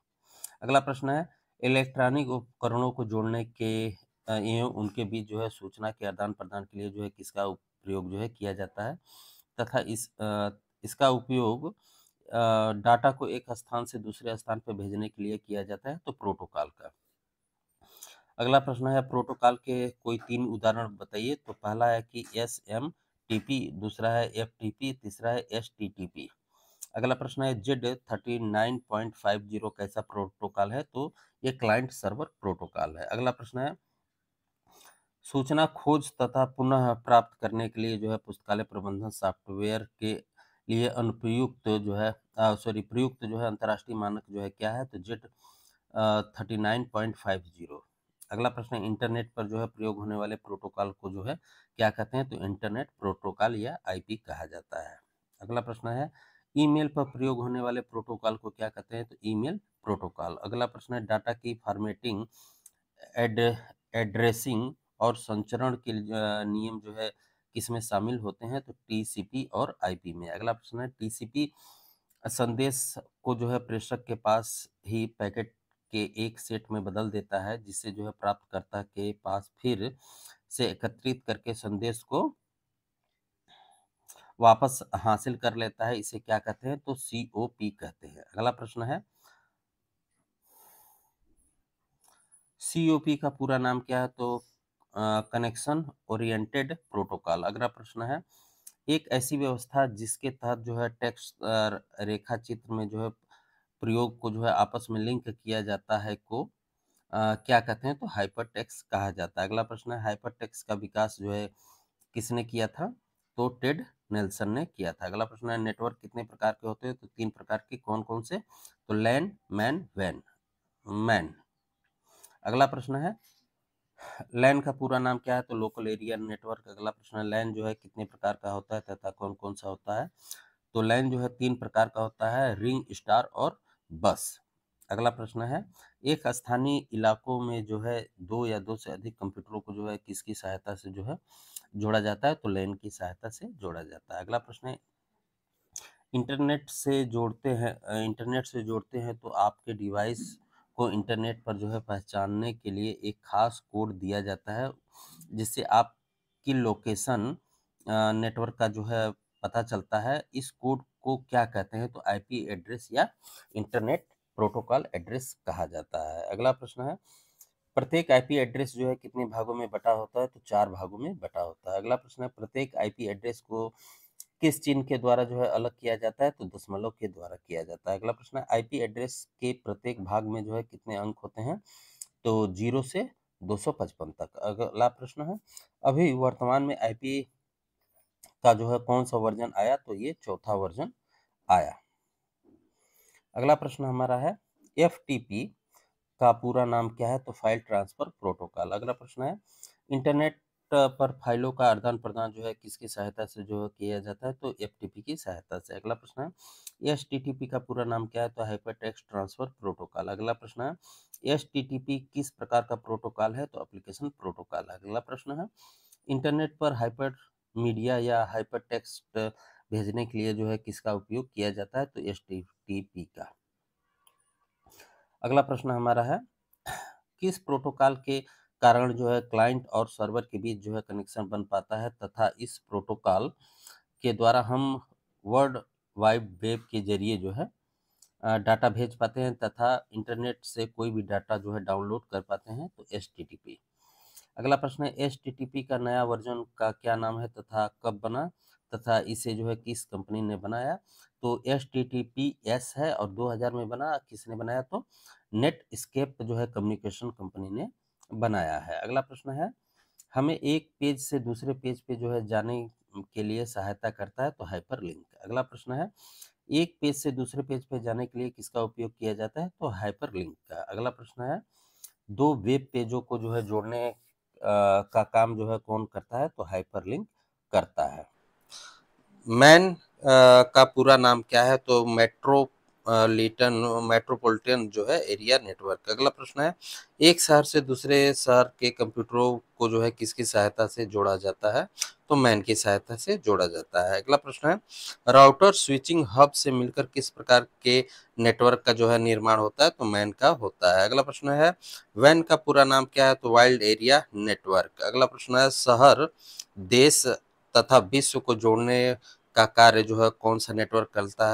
अगला प्रश्न है इलेक्ट्रॉनिक उपकरणों को जोड़ने के एवं उनके बीच जो है सूचना के आदान प्रदान के लिए जो है किसका प्रयोग जो है किया जाता है, तथा इसका उपयोग डाटा को एक स्थान से दूसरे स्थान पर भेजने के लिए किया जाता है, तो प्रोटोकॉल का। अगला प्रश्न है प्रोटोकॉल के कोई 3 उदाहरण बताइए, तो पहला है कि SMTP, दूसरा है FTP, तीसरा है STTP। अगला प्रश्न है Z39.50 कैसा प्रोटोकॉल है, तो ये क्लाइंट सर्वर प्रोटोकॉल है। अगला प्रश्न है सूचना खोज तथा पुनः प्राप्त करने के लिए जो है पुस्तकालय प्रबंधन सॉफ्टवेयर के लिए अनुपयुक्त जो है प्रयुक्त जो है अंतर्राष्ट्रीय मानक जो है क्या है, तो Z39.50। अगला प्रश्न है इंटरनेट पर जो है प्रयोग होने वाले प्रोटोकॉल को जो है क्या कहते हैं, तो इंटरनेट प्रोटोकॉल या IP कहा जाता है। अगला प्रश्न है ईमेल पर प्रयोग होने वाले प्रोटोकॉल को क्या कहते हैं, तो ईमेल प्रोटोकॉल। अगला प्रश्न है डाटा की फॉर्मेटिंग एड एड्रेसिंग और संचरण के नियम जो है किसमें शामिल होते हैं, तो TCP और IP में। अगला प्रश्न है TCP संदेश को जो है प्रेषक के पास ही पैकेट के एक सेट में बदल देता है, जिससे जो है प्राप्तकर्ता के पास फिर से एकत्रित करके संदेश को वापस हासिल कर लेता है, इसे क्या कहते हैं? तो COP कहते हैं। अगला प्रश्न है, COP का पूरा नाम क्या है? तो कनेक्शन ओरिएंटेड प्रोटोकॉल। अगला प्रश्न है, एक ऐसी व्यवस्था जिसके तहत जो है टेक्स्ट रेखा चित्र में जो है प्रयोग को जो है आपस में लिंक किया जाता है को क्या कहते हैं? तो हाइपरटेक्स्ट कहा जाता है। अगला प्रश्न है, हाइपरटेक्स्ट का विकास जो है किसने किया था? तो टेड नेल्सन ने किया था। अगला प्रश्न है, नेटवर्क कितने प्रकार के होते हैं? तो 3 प्रकार के। कौन कौन से? तो लैन, मैन, मैन। अगला प्रश्न है, लैन का पूरा नाम क्या है? तो लोकल एरिया नेटवर्क। अगला प्रश्न है, लैन जो है कितने प्रकार का होता है तथा कौन कौन सा होता है? तो लैन जो है 3 प्रकार का होता है, रिंग, स्टार और बस। अगला प्रश्न है, एक स्थानीय इलाकों में जो है 2 या 2 से अधिक कंप्यूटरों को जो है किसकी सहायता से जो है जोड़ा जाता है? तो लैन की सहायता से जोड़ा जाता है। अगला प्रश्न है, इंटरनेट से जोड़ते हैं तो आपके डिवाइस को इंटरनेट पर जो है पहचानने के लिए एक खास कोड दिया जाता है, जिससे आपकी लोकेशन नेटवर्क का जो है पता चलता है। इस कोड को क्या कहते हैं? तो IP एड्रेस या इंटरनेट प्रोटोकॉल एड्रेस कहा जाता है। अगला प्रश्न है, प्रत्येक IP एड्रेस जो है कितने भागों में बटा होता है? तो 4 भागों में बटा होता है। अगला प्रश्न है, प्रत्येक IP एड्रेस को किस चिन्ह के द्वारा जो है अलग किया जाता है? तो दशमलव के द्वारा किया जाता है। अगला प्रश्न है, IP एड्रेस के प्रत्येक भाग में जो है कितने अंक होते हैं? तो 0 से 255 तक। अगला प्रश्न है, अभी वर्तमान में IP का जो है कौन सा वर्जन आया? तो ये 4था वर्जन आया। अगला प्रश्न हमारा है, FTP का पूरा नाम क्या है? तो फाइल ट्रांसफर प्रोटोकॉल। अगला प्रश्न है, इंटरनेट पर फाइलों का आदान प्रदान जो है किसकी सहायता से जो है किया जाता है? तो FTP की सहायता से। अगला प्रश्न है, HTTP का पूरा नाम क्या है? तो हाइपर टेक्स्ट ट्रांसफर प्रोटोकॉल। अगला प्रश्न है, HTTP किस प्रकार का प्रोटोकॉल है? तो एप्लीकेशन प्रोटोकॉल। अगला प्रश्न है, इंटरनेट पर हाइपर मीडिया या हाइपर टेक्स्ट भेजने के लिए जो है किसका उपयोग किया जाता है? तो HTTP का। अगला प्रश्न हमारा है, किस प्रोटोकॉल के कारण जो है क्लाइंट और सर्वर के बीच जो है कनेक्शन बन पाता है तथा इस प्रोटोकॉल के द्वारा हम वर्ल्ड वाइड वेब के जरिए जो है डाटा भेज पाते हैं तथा इंटरनेट से कोई भी डाटा जो है डाउनलोड कर पाते हैं? तो HTTP। अगला प्रश्न है, HTTP का नया वर्जन का क्या नाम है तथा कब बना तथा इसे जो है किस कंपनी ने बनाया? तो HTTPS है और 2000 में बना। किसने बनाया? तो नेटस्केप जो है कम्युनिकेशन कंपनी ने बनाया है। अगला प्रश्न है, हमें एक पेज से दूसरे पेज पे जो है जाने के लिए सहायता करता है? तो हाइपरलिंक। अगला प्रश्न है, एक पेज से दूसरे पेज पे जाने के लिए किसका उपयोग किया जाता है? तो हाइपरलिंक का। अगला प्रश्न है, 2 वेब पेजों को जो है जोड़ने का काम जो है कौन करता है? तो हाइपरलिंक करता है। मैन का पूरा नाम क्या है? तो मेट्रोपॉलिटन जो है एरिया नेटवर्क। अगला प्रश्न है, एक शहर से दूसरे शहर के कंप्यूटरों को जो है किसकी सहायता से जोड़ा जाता है? तो मैन की सहायता से जोड़ा जाता है। अगला प्रश्न है, राउटर स्विचिंग हब से मिलकर किस प्रकार के नेटवर्क का जो है निर्माण होता है? तो मैन का होता है। अगला प्रश्न है, वैन का पूरा नाम क्या है? तो वाइल्ड एरिया नेटवर्क। अगला प्रश्न है, शहर, देश तथा विश्व को जोड़ने का कार्य जो है कौन सा नेटवर्क करता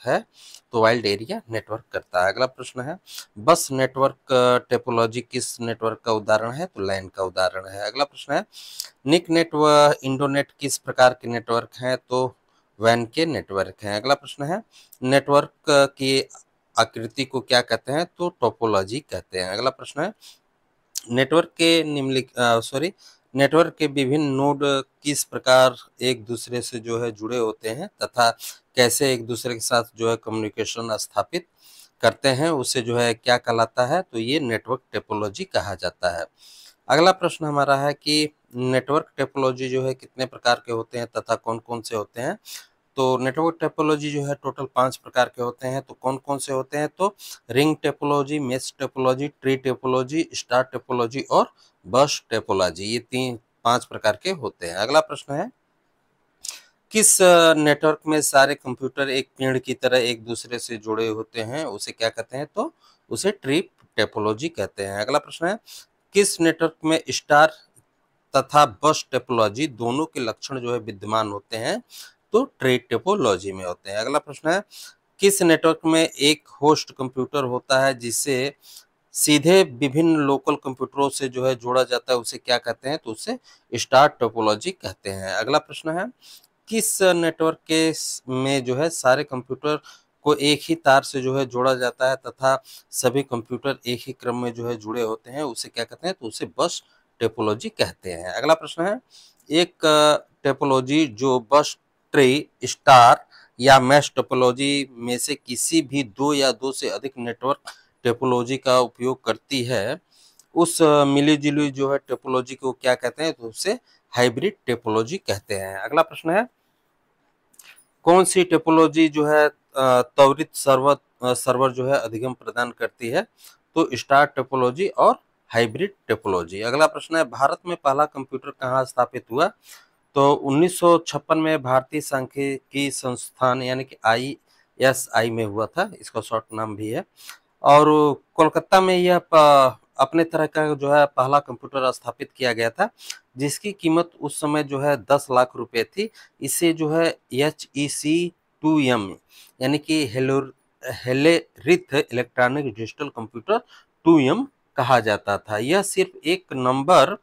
है? तो वाइल्ड एरिया नेटवर्क करता है। अगला प्रश्न है, बस नेटवर्क टोपोलॉजी किस नेटवर्क का उदाहरण है? तो लैन का उदाहरण है। अगला प्रश्न है, निक नेट व इंडोनेट किस प्रकार के नेटवर्क हैं? तो वैन के नेटवर्क हैं। अगला प्रश्न है, नेटवर्क की आकृति को क्या कहते हैं? तो टोपोलॉजी कहते हैं। अगला प्रश्न है, नेटवर्क के नेटवर्क के विभिन्न नोड किस प्रकार एक दूसरे से जो है जुड़े होते हैं तथा कैसे एक दूसरे के साथ जो है कम्युनिकेशन स्थापित करते हैं, उसे जो है क्या कहलाता है? तो ये नेटवर्क टोपोलॉजी कहा जाता है। अगला प्रश्न हमारा है कि नेटवर्क टोपोलॉजी जो है कितने प्रकार के होते हैं तथा कौन कौन से होते हैं? तो नेटवर्क टोपोलॉजी जो है टोटल 5 प्रकार के होते हैं। तो कौन-कौन से होते हैं? तो ring topology, mesh topology, tree topology, star topology और बस टोपोलॉजी। ये 5 प्रकार के होते हैं। अगला प्रश्न है, किस नेटवर्क में सारे कंप्यूटर एक पेड़ की तरह एक दूसरे से जुड़े होते हैं? उसे क्या कहते हैं? तो उसे ट्री टोपोलॉजी कहते हैं। अगला प्रश्न है, किस नेटवर्क में स्टार तथा बस टोपोलॉजी दोनों के लक्षण जो है विद्यमान होते हैं? तो ट्री टोपोलॉजी में होते हैं। अगला प्रश्न है, किस नेटवर्क में एक होस्ट कंप्यूटर होता है जिसे सीधे विभिन्न लोकल कंप्यूटरों से जो है जोड़ा जाता है, उसे क्या कहते हैं? तो उसे स्टार टोपोलॉजी कहते हैं। अगला प्रश्न है, किस नेटवर्क में जो है सारे कंप्यूटर को एक ही तार से जो है जोड़ा जाता है तथा सभी कंप्यूटर एक ही क्रम में जो है जुड़े होते हैं, उसे क्या कहते हैं? तो उसे बस टोपोलॉजी कहते हैं। अगला प्रश्न है, एक टोपोलॉजी जो बस ट्री, स्टार या मैश टोपोलॉजी में से किसी भी दो या दो से अधिक नेटवर्क टोपोलॉजी का उपयोग करती है, उस मिली-जुली जो है टोपोलॉजी को क्या कहते हैं? तो उसे हाइब्रिड टोपोलॉजी कहते हैं। अगला प्रश्न है, कौन सी टोपोलॉजी जो है त्वरित सर्वर जो है अधिगम प्रदान करती है? तो स्टार टोपोलॉजी और हाइब्रिड टोपोलॉजी। अगला प्रश्न है, भारत में पहला कंप्यूटर कहाँ स्थापित हुआ? तो 1956 में भारतीय सांख्यिकी संस्थान यानी कि ISI में हुआ था, इसका शॉर्ट नाम भी है। और कोलकाता में यह अपने तरह का जो है पहला कंप्यूटर स्थापित किया गया था, जिसकी कीमत उस समय जो है 10 लाख रुपए थी। इसे जो है HEC-2M यानी कि हेलेरिथ इलेक्ट्रॉनिक डिजिटल कंप्यूटर 2M कहा जाता था। यह सिर्फ एक नंबर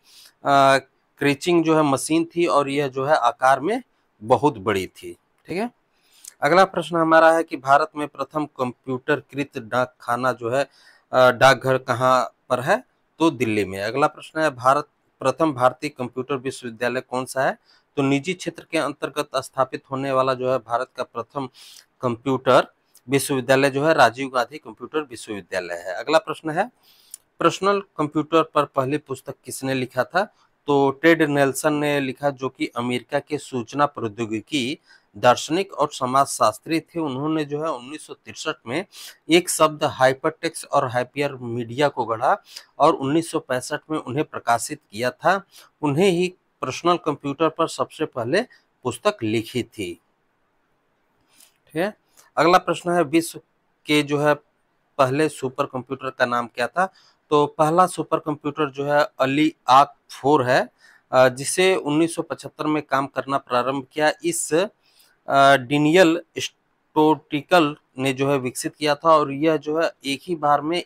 क्रीचिंग जो है मशीन थी और यह जो है आकार में बहुत बड़ी थी। ठीक है। अगला प्रश्न हमारा है कि भारत में प्रथम कंप्यूटरकृत डाकखाना जो है डाकघर कहाँ पर है? तो दिल्ली में। अगला प्रश्न है, प्रथम भारतीय कंप्यूटर विश्वविद्यालय कौन सा है? तो निजी क्षेत्र के अंतर्गत स्थापित होने वाला जो है भारत का प्रथम कंप्यूटर विश्वविद्यालय जो है राजीव गांधी कंप्यूटर विश्वविद्यालय है। अगला प्रश्न है, पर्सनल कंप्यूटर पर पहली पुस्तक किसने लिखा था? तो टेड नेल्सन ने लिखा, जो कि अमेरिका के सूचना प्रौद्योगिकी दार्शनिक और समाजशास्त्री थे। उन्होंने जो है 1963 में एक शब्द हाइपरटेक्स्ट और हाइपर मीडिया को गढ़ा और 1965 में उन्हें प्रकाशित किया था। उन्हें ही पर्सनल कंप्यूटर पर सबसे पहले पुस्तक लिखी थी। ठीक है। अगला प्रश्न है, विश्व के जो है पहले सुपर कंप्यूटर का नाम क्या था? तो पहला सुपर कंप्यूटर जो है अलीआक 4 है, जिसे 1975 में काम करना प्रारंभ किया। इस डिनियल स्टोटिकल ने जो है विकसित किया था और यह जो है एक ही बार में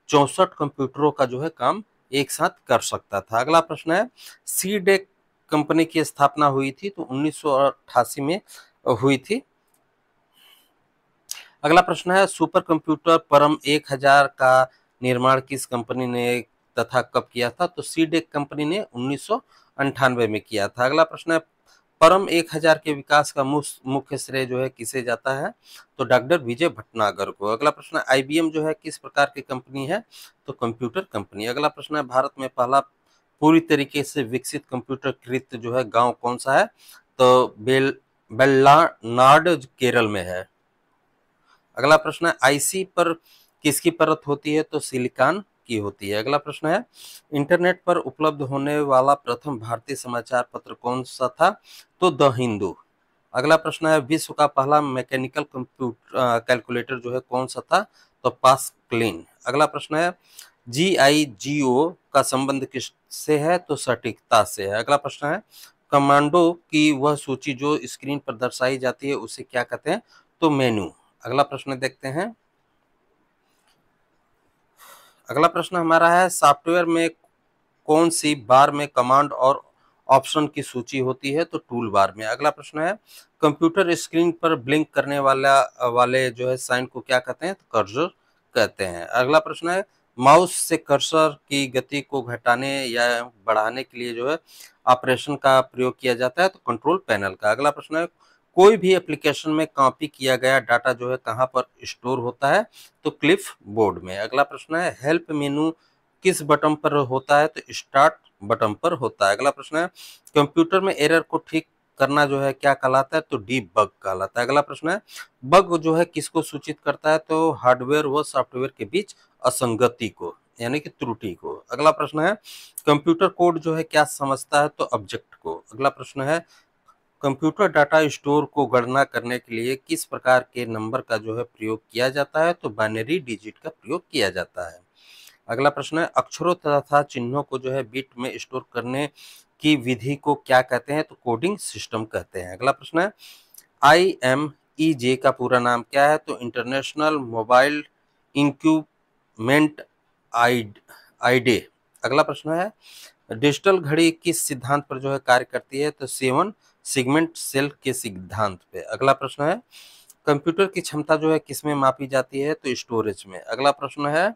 64 कंप्यूटरों का जो है काम एक साथ कर सकता था। अगला प्रश्न है, सीडेक कंपनी की स्थापना हुई थी? तो 1988 में हुई थी। अगला प्रश्न है, सुपर कंप्यूटर परम 1000 का निर्माण किस कंपनी ने तथा कब किया था? तो सीडेक कंपनी ने 1998 में किया था। अगला प्रश्न है, परम 1000 के विकास का मुख्य श्रेय जो है किसे जाता है? तो डॉक्टर विजय भटनागर को। अगला प्रश्न है, IBM जो है किस प्रकार की कंपनी है? तो कंप्यूटर कंपनी। अगला प्रश्न है, भारत में पहला पूरी तरीके से विकसित कंप्यूटर कृत जो है गांव कौन सा है? तो बेल्लानाड केरल में है। अगला प्रश्न है, आईसी पर किसकी परत होती है? तो सिलिकॉन की होती है। अगला प्रश्न है, इंटरनेट पर उपलब्ध होने वाला प्रथम भारतीय समाचार पत्र कौन सा था? तो द हिंदू। अगला प्रश्न है, विश्व का पहला मैकेनिकल कंप्यूटर कैलकुलेटर जो है कौन सा था? तो पास्कलिन। अगला प्रश्न है, GIGO का संबंध किससे है? तो सटीकता से है। अगला प्रश्न है, कमांडो की वह सूची जो स्क्रीन पर दर्शाई जाती है उसे क्या कहते हैं? तो मेनू। अगला प्रश्न देखते हैं। अगला प्रश्न हमारा है, सॉफ्टवेयर में कौन सी बार में कमांड और ऑप्शन की सूची होती है? तो टूल बार में। अगला प्रश्न है, कंप्यूटर स्क्रीन पर ब्लिंक करने वाले जो है साइन को क्या कहते हैं? तो कर्सर कहते हैं। अगला प्रश्न है, माउस से कर्सर की गति को घटाने या बढ़ाने के लिए जो है ऑपरेशन का प्रयोग किया जाता है? तो कंट्रोल पैनल का। अगला प्रश्न है, कोई भी एप्लीकेशन में कॉपी किया गया डाटा जो है कहाँ पर स्टोर होता है? तो क्लिफ बोर्ड में। अगला प्रश्न है, हेल्प मेनू किस बटन पर होता है? तो स्टार्ट बटन पर होता है। अगला प्रश्न है, कंप्यूटर में एरर को ठीक करना जो है क्या कहलाता है? तो डीबग कहलाता है। अगला प्रश्न है, बग जो है किसको सूचित करता है? तो हार्डवेयर व सॉफ्टवेयर के बीच असंगति को यानी कि त्रुटि को। अगला प्रश्न है, कंप्यूटर कोड जो है क्या समझता है? तो ऑब्जेक्ट को। अगला प्रश्न है, कंप्यूटर डाटा स्टोर को गणना करने के लिए किस प्रकार के नंबर का जो है प्रयोग किया जाता है? तो बाइनरी डिजिट का प्रयोग किया जाता है। अगला प्रश्न है, अक्षरों तथा चिन्हों को जो है बिट में स्टोर करने की विधि को क्या कहते हैं? तो कोडिंग सिस्टम कहते हैं। अगला प्रश्न है, IMEJ का पूरा नाम क्या है? तो इंटरनेशनल मोबाइल इंक्यूबमेंट आईडे। अगला प्रश्न है, डिजिटल घड़ी किस सिद्धांत पर जो है कार्य करती है? तो 7 सेगमेंट सेल के सिद्धांत पे। अगला प्रश्न है, कंप्यूटर की क्षमता जो है किसमें मापी जाती है? तो स्टोरेज में। अगला प्रश्न है,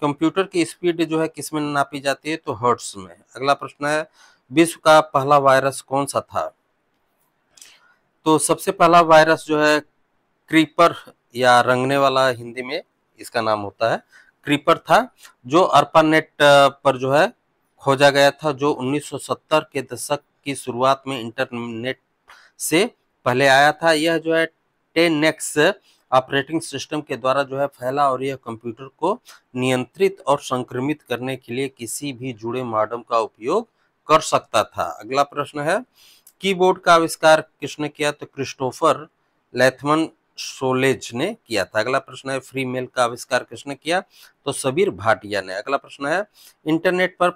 कंप्यूटर की स्पीड जो है किसमें नापी जाती है? तो हर्ट्ज में। अगला प्रश्न है, विश्व का पहला वायरस कौन सा था? तो सबसे पहला वायरस जो है क्रीपर या रंगने वाला हिंदी में इसका नाम होता है, क्रीपर था, जो अर्पानेट पर जो है खोजा गया था, जो 1970 के दशक की शुरुआत में इंटरनेट से पहले आया था। यह जो है 10X ऑपरेटिंग सिस्टम के द्वारा जो है फैला और यह कंप्यूटर को नियंत्रित और संक्रमित करने के लिए किसी भी जुड़े मॉडेम का उपयोग कर सकता था। अगला प्रश्न है, कीबोर्ड का आविष्कार किसने किया? तो क्रिस्टोफर लैथमन सोलेज ने किया था। अगला प्रश्न है, फ्री मेल का आविष्कार किसने किया? तो सबीर भाटिया ने। अगला प्रश्न है, इंटरनेट पर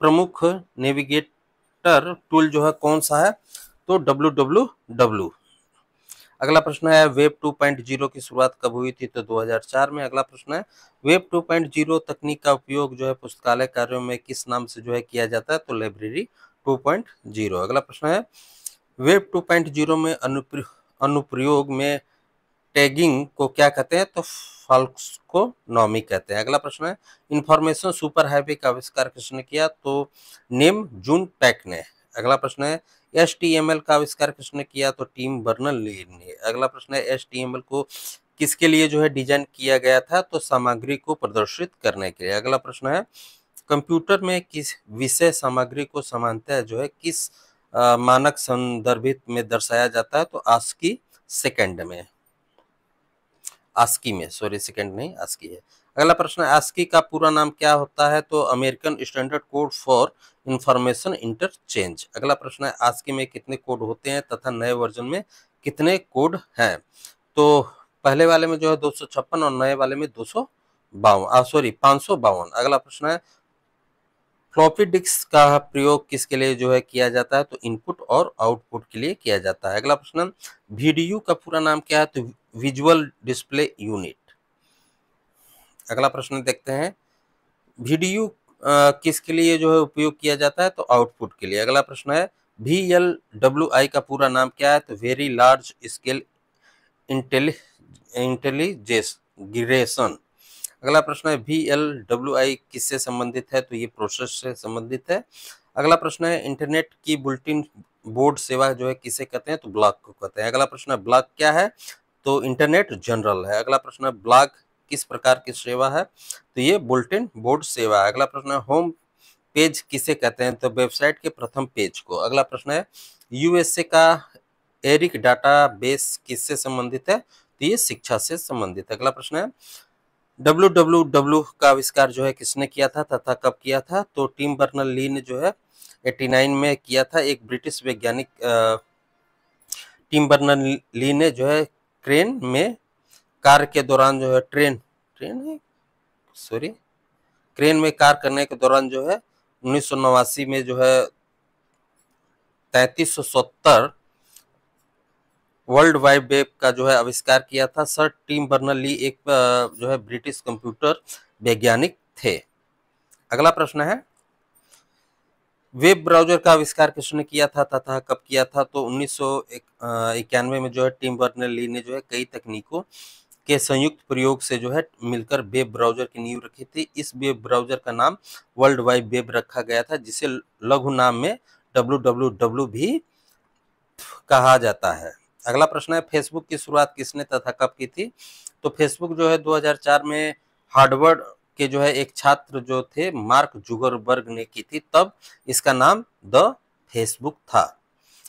प्रमुख नेविगेटर टूल जो है कौन सा है? तो www। अगला प्रश्न है, वेब 2.0 की शुरुआत कब हुई थी? तो 2004 में। अगला प्रश्न है, वेब 2.0 तकनीक का उपयोग जो है पुस्तकालय कार्यों में किस नाम से जो है किया जाता है? तो लाइब्रेरी 2.0। अगला प्रश्न है, वेब 2.0 में अनुप्रयोग में टैगिंग को क्या कहते हैं? तो फाल्कोनॉमी कहते हैं। अगला प्रश्न है, इंफॉर्मेशन सुपर हाईवे का आविष्कार किसने किया? तो नेम जून पैक ने। अगला प्रश्न है, HTML का आविष्कार किसने किया? तो टिम बर्नर्स-ली ने। अगला प्रश्न है, HTML को किसके लिए जो है डिजाइन किया गया था? तो सामग्री को प्रदर्शित करने के लिए। अगला प्रश्न है, कंप्यूटर में किस विषय सामग्री को सामान्यतः जो है किस मानक संदर्भित में दर्शाया जाता है? तो ASCII सेकंड में, ASCII में, सॉरी सेकंड नहीं ASCII है। अगला प्रश्न है, ASCII का पूरा नाम क्या होता है? तो American standard code for information interchange. अगला प्रश्न है, ASCII में कितने कोड होते हैं तथा नए वर्जन में कितने कोड हैं? तो पहले वाले में जो है 256 और नए वाले में 552। अगला प्रश्न है, फ्लॉपी डिस्क का प्रयोग किसके लिए जो है किया जाता है? तो इनपुट और आउटपुट के लिए किया जाता है। अगला प्रश्न, VDU का पूरा नाम क्या है? तो विजुअल डिस्प्ले यूनिट। अगला प्रश्न देखते हैं, VDU किसके लिए जो है उपयोग किया जाता है? तो आउटपुट के लिए। अगला प्रश्न है, VLWI का पूरा नाम क्या है? तो वेरी लार्ज स्केल इंटेलिजेशन। अगला प्रश्न है, VLWI किससे संबंधित है? तो ये प्रोसेस से संबंधित है। अगला प्रश्न है, इंटरनेट की बुलेटिन बोर्ड सेवा जो है किसे कहते हैं? तो ब्लॉग को कहते हैं। अगला प्रश्न है, ब्लॉग क्या है? तो इंटरनेट जनरल है। अगला प्रश्न है, ब्लॉग किस प्रकार की सेवा है? तो ये बुलेटिन बोर्ड सेवा है। अगला प्रश्न है, होम पेज किसे कहते हैं? तो वेबसाइट के प्रथम पेज को। अगला प्रश्न है, USA का एरिक डाटा बेस किससे संबंधित है? तो ये शिक्षा से संबंधित है। अगला प्रश्न है, www का आविष्कार जो है किसने किया था तथा कब किया था? तो टिम बर्नर्स-ली ने जो है 89 में किया था। एक ब्रिटिश वैज्ञानिक टिम बर्नर्स-ली ने जो है ट्रेन में कार्य के दौरान जो है क्रेन में कार्य करने के दौरान जो है 1989 में जो है 3370 वर्ल्ड वाइड वेब का जो है आविष्कार किया था। सर टिम बर्नर्स-ली एक जो है ब्रिटिश कंप्यूटर वैज्ञानिक थे। अगला प्रश्न है, वेब ब्राउजर का आविष्कार किसने किया था तथा कब किया था? तो 1991 में जो है टिम बर्नर्स-ली ने जो है कई तकनीकों के संयुक्त प्रयोग से जो है मिलकर वेब ब्राउजर की नींव रखी थी। इस वेब ब्राउजर का नाम वर्ल्ड वाइड वेब रखा गया था, जिसे लघु नाम में www भी कहा जाता है। अगला प्रश्न है, फेसबुक की शुरुआत किसने तथा कब की थी? तो फेसबुक जो है 2004 में हार्वर्ड के जो है एक छात्र जो थे मार्क जुगरबर्ग ने की थी, तब इसका नाम द फेसबुक था।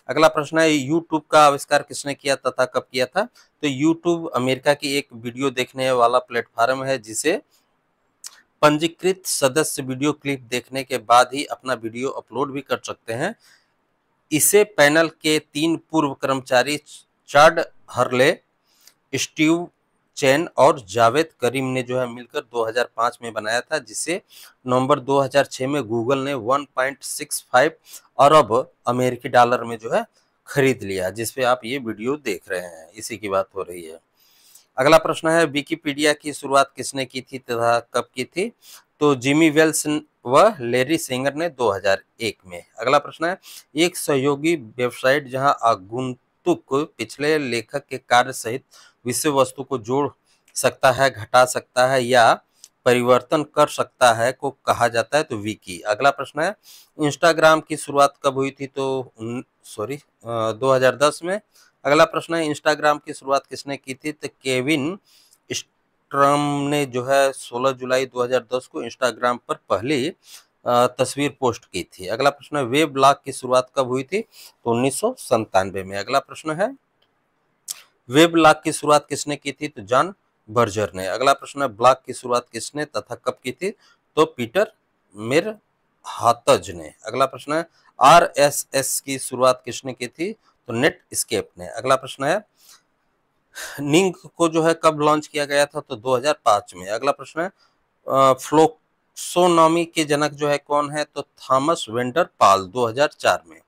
अगला प्रश्न है, यूट्यूब का आविष्कार किसने किया तथा कब किया था? तो यूट्यूब अमेरिका की एक वीडियो देखने वाला प्लेटफॉर्म है, जिसे पंजीकृत सदस्य वीडियो क्लिप देखने के बाद ही अपना वीडियो अपलोड भी कर सकते हैं। इसे पैनल के 3 पूर्व कर्मचारी चाड हर्ले, स्टीव चैन और जावेद करीम ने जो है मिलकर 2005 में बनाया था, जिसे नवंबर 2006 में गूगल ने 1.65 अरब अमेरिकी डॉलर में जो है खरीद लिया, जिस पे आप ये वीडियो देख रहे हैं, इसी की बात हो रही है। अगला प्रश्न है, विकिपीडिया की शुरुआत किसने की थी तथा कब की थी? तो जिमी वेल्स व लैरी सेंगर ने 2001 में। अगला प्रश्न है, एक सहयोगी वेबसाइट जहां आगंतुक पिछले लेखक के कार्य सहित विषय वस्तु को जोड़ सकता है, घटा सकता है या परिवर्तन कर सकता है को कहा जाता है? तो विकी। अगला प्रश्न है, इंस्टाग्राम की शुरुआत कब हुई थी? तो 2010 में। अगला प्रश्न है, इंस्टाग्राम की शुरुआत किसने की थी? तो केविन स्ट्रम ने जो है 16 जुलाई 2010 को इंस्टाग्राम पर पहली तस्वीर पोस्ट की थी। अगला प्रश्न है, वेब ब्लॉग की शुरुआत कब हुई थी? तो 1997 में। अगला प्रश्न है, वेब ब्लॉग की शुरुआत किसने की थी? तो जॉन बर्जर ने। अगला प्रश्न है, ब्लॉग की शुरुआत किसने तथा कब की थी? तो पीटर मेर हातज ने। अगला प्रश्न है, आरएसएस की शुरुआत किसने की थी? तो नेट स्केप ने। अगला प्रश्न है, निंग को जो है कब लॉन्च किया गया था? तो 2005 में। अगला प्रश्न है, फ्लोक्सोनॉमी के जनक जो है कौन है? तो थॉमस वेंडर पाल, 2004 में।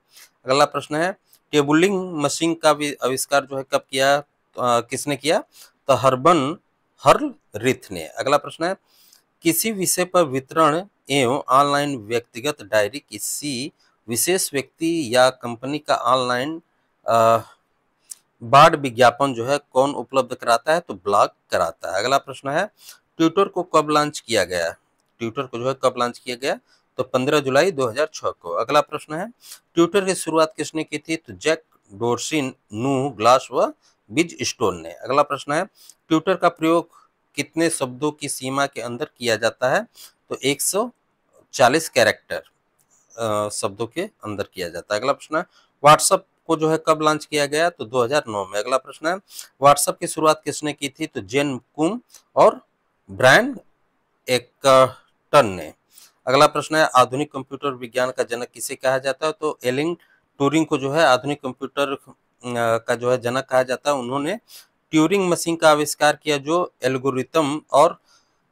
अगला प्रश्न है, टेबुलिंग मशीन का भी आविष्कार जो है कब किया, किसने किया? तो हर्ल रिथ ने। अगला प्रश्न है, किसी विषय पर वितरण एवं ऑनलाइन व्यक्तिगत डायरी किसी विशेष व्यक्ति या कंपनी का ऑनलाइन बाढ़ विज्ञापन जो है कौन उपलब्ध कराता है? तो ब्लॉग कराता है। अगला प्रश्न है, ट्विटर को कब लॉन्च किया गया? ट्विटर को जो है कब लॉन्च किया गया? तो 15 जुलाई 2006 को। अगला प्रश्न है, ट्विटर की शुरुआत किसने की थी? तो जैक डोर्सी, नू ग्लास व बिज स्टोन ने। अगला प्रश्न है, ट्विटर का प्रयोग कितने शब्दों की सीमा के अंदर किया जाता है? तो 140 कैरेक्टर शब्दों के अंदर किया जाता है। अगला प्रश्न है, व्हाट्सएप को जो है कब लॉन्च किया गया? तो 2009 में। अगला प्रश्न है, व्हाट्सएप की शुरुआत किसने की थी? तो जेन कुम और ब्रायन एकटन ने। अगला प्रश्न है, आधुनिक कंप्यूटर विज्ञान का जनक किसे कहा जाता है? तो एलिन ट्यूरिंग को जो है आधुनिक कंप्यूटर का जो है जनक कहा जाता है। उन्होंने ट्यूरिंग मशीन का आविष्कार किया जो एल्गोरिथम और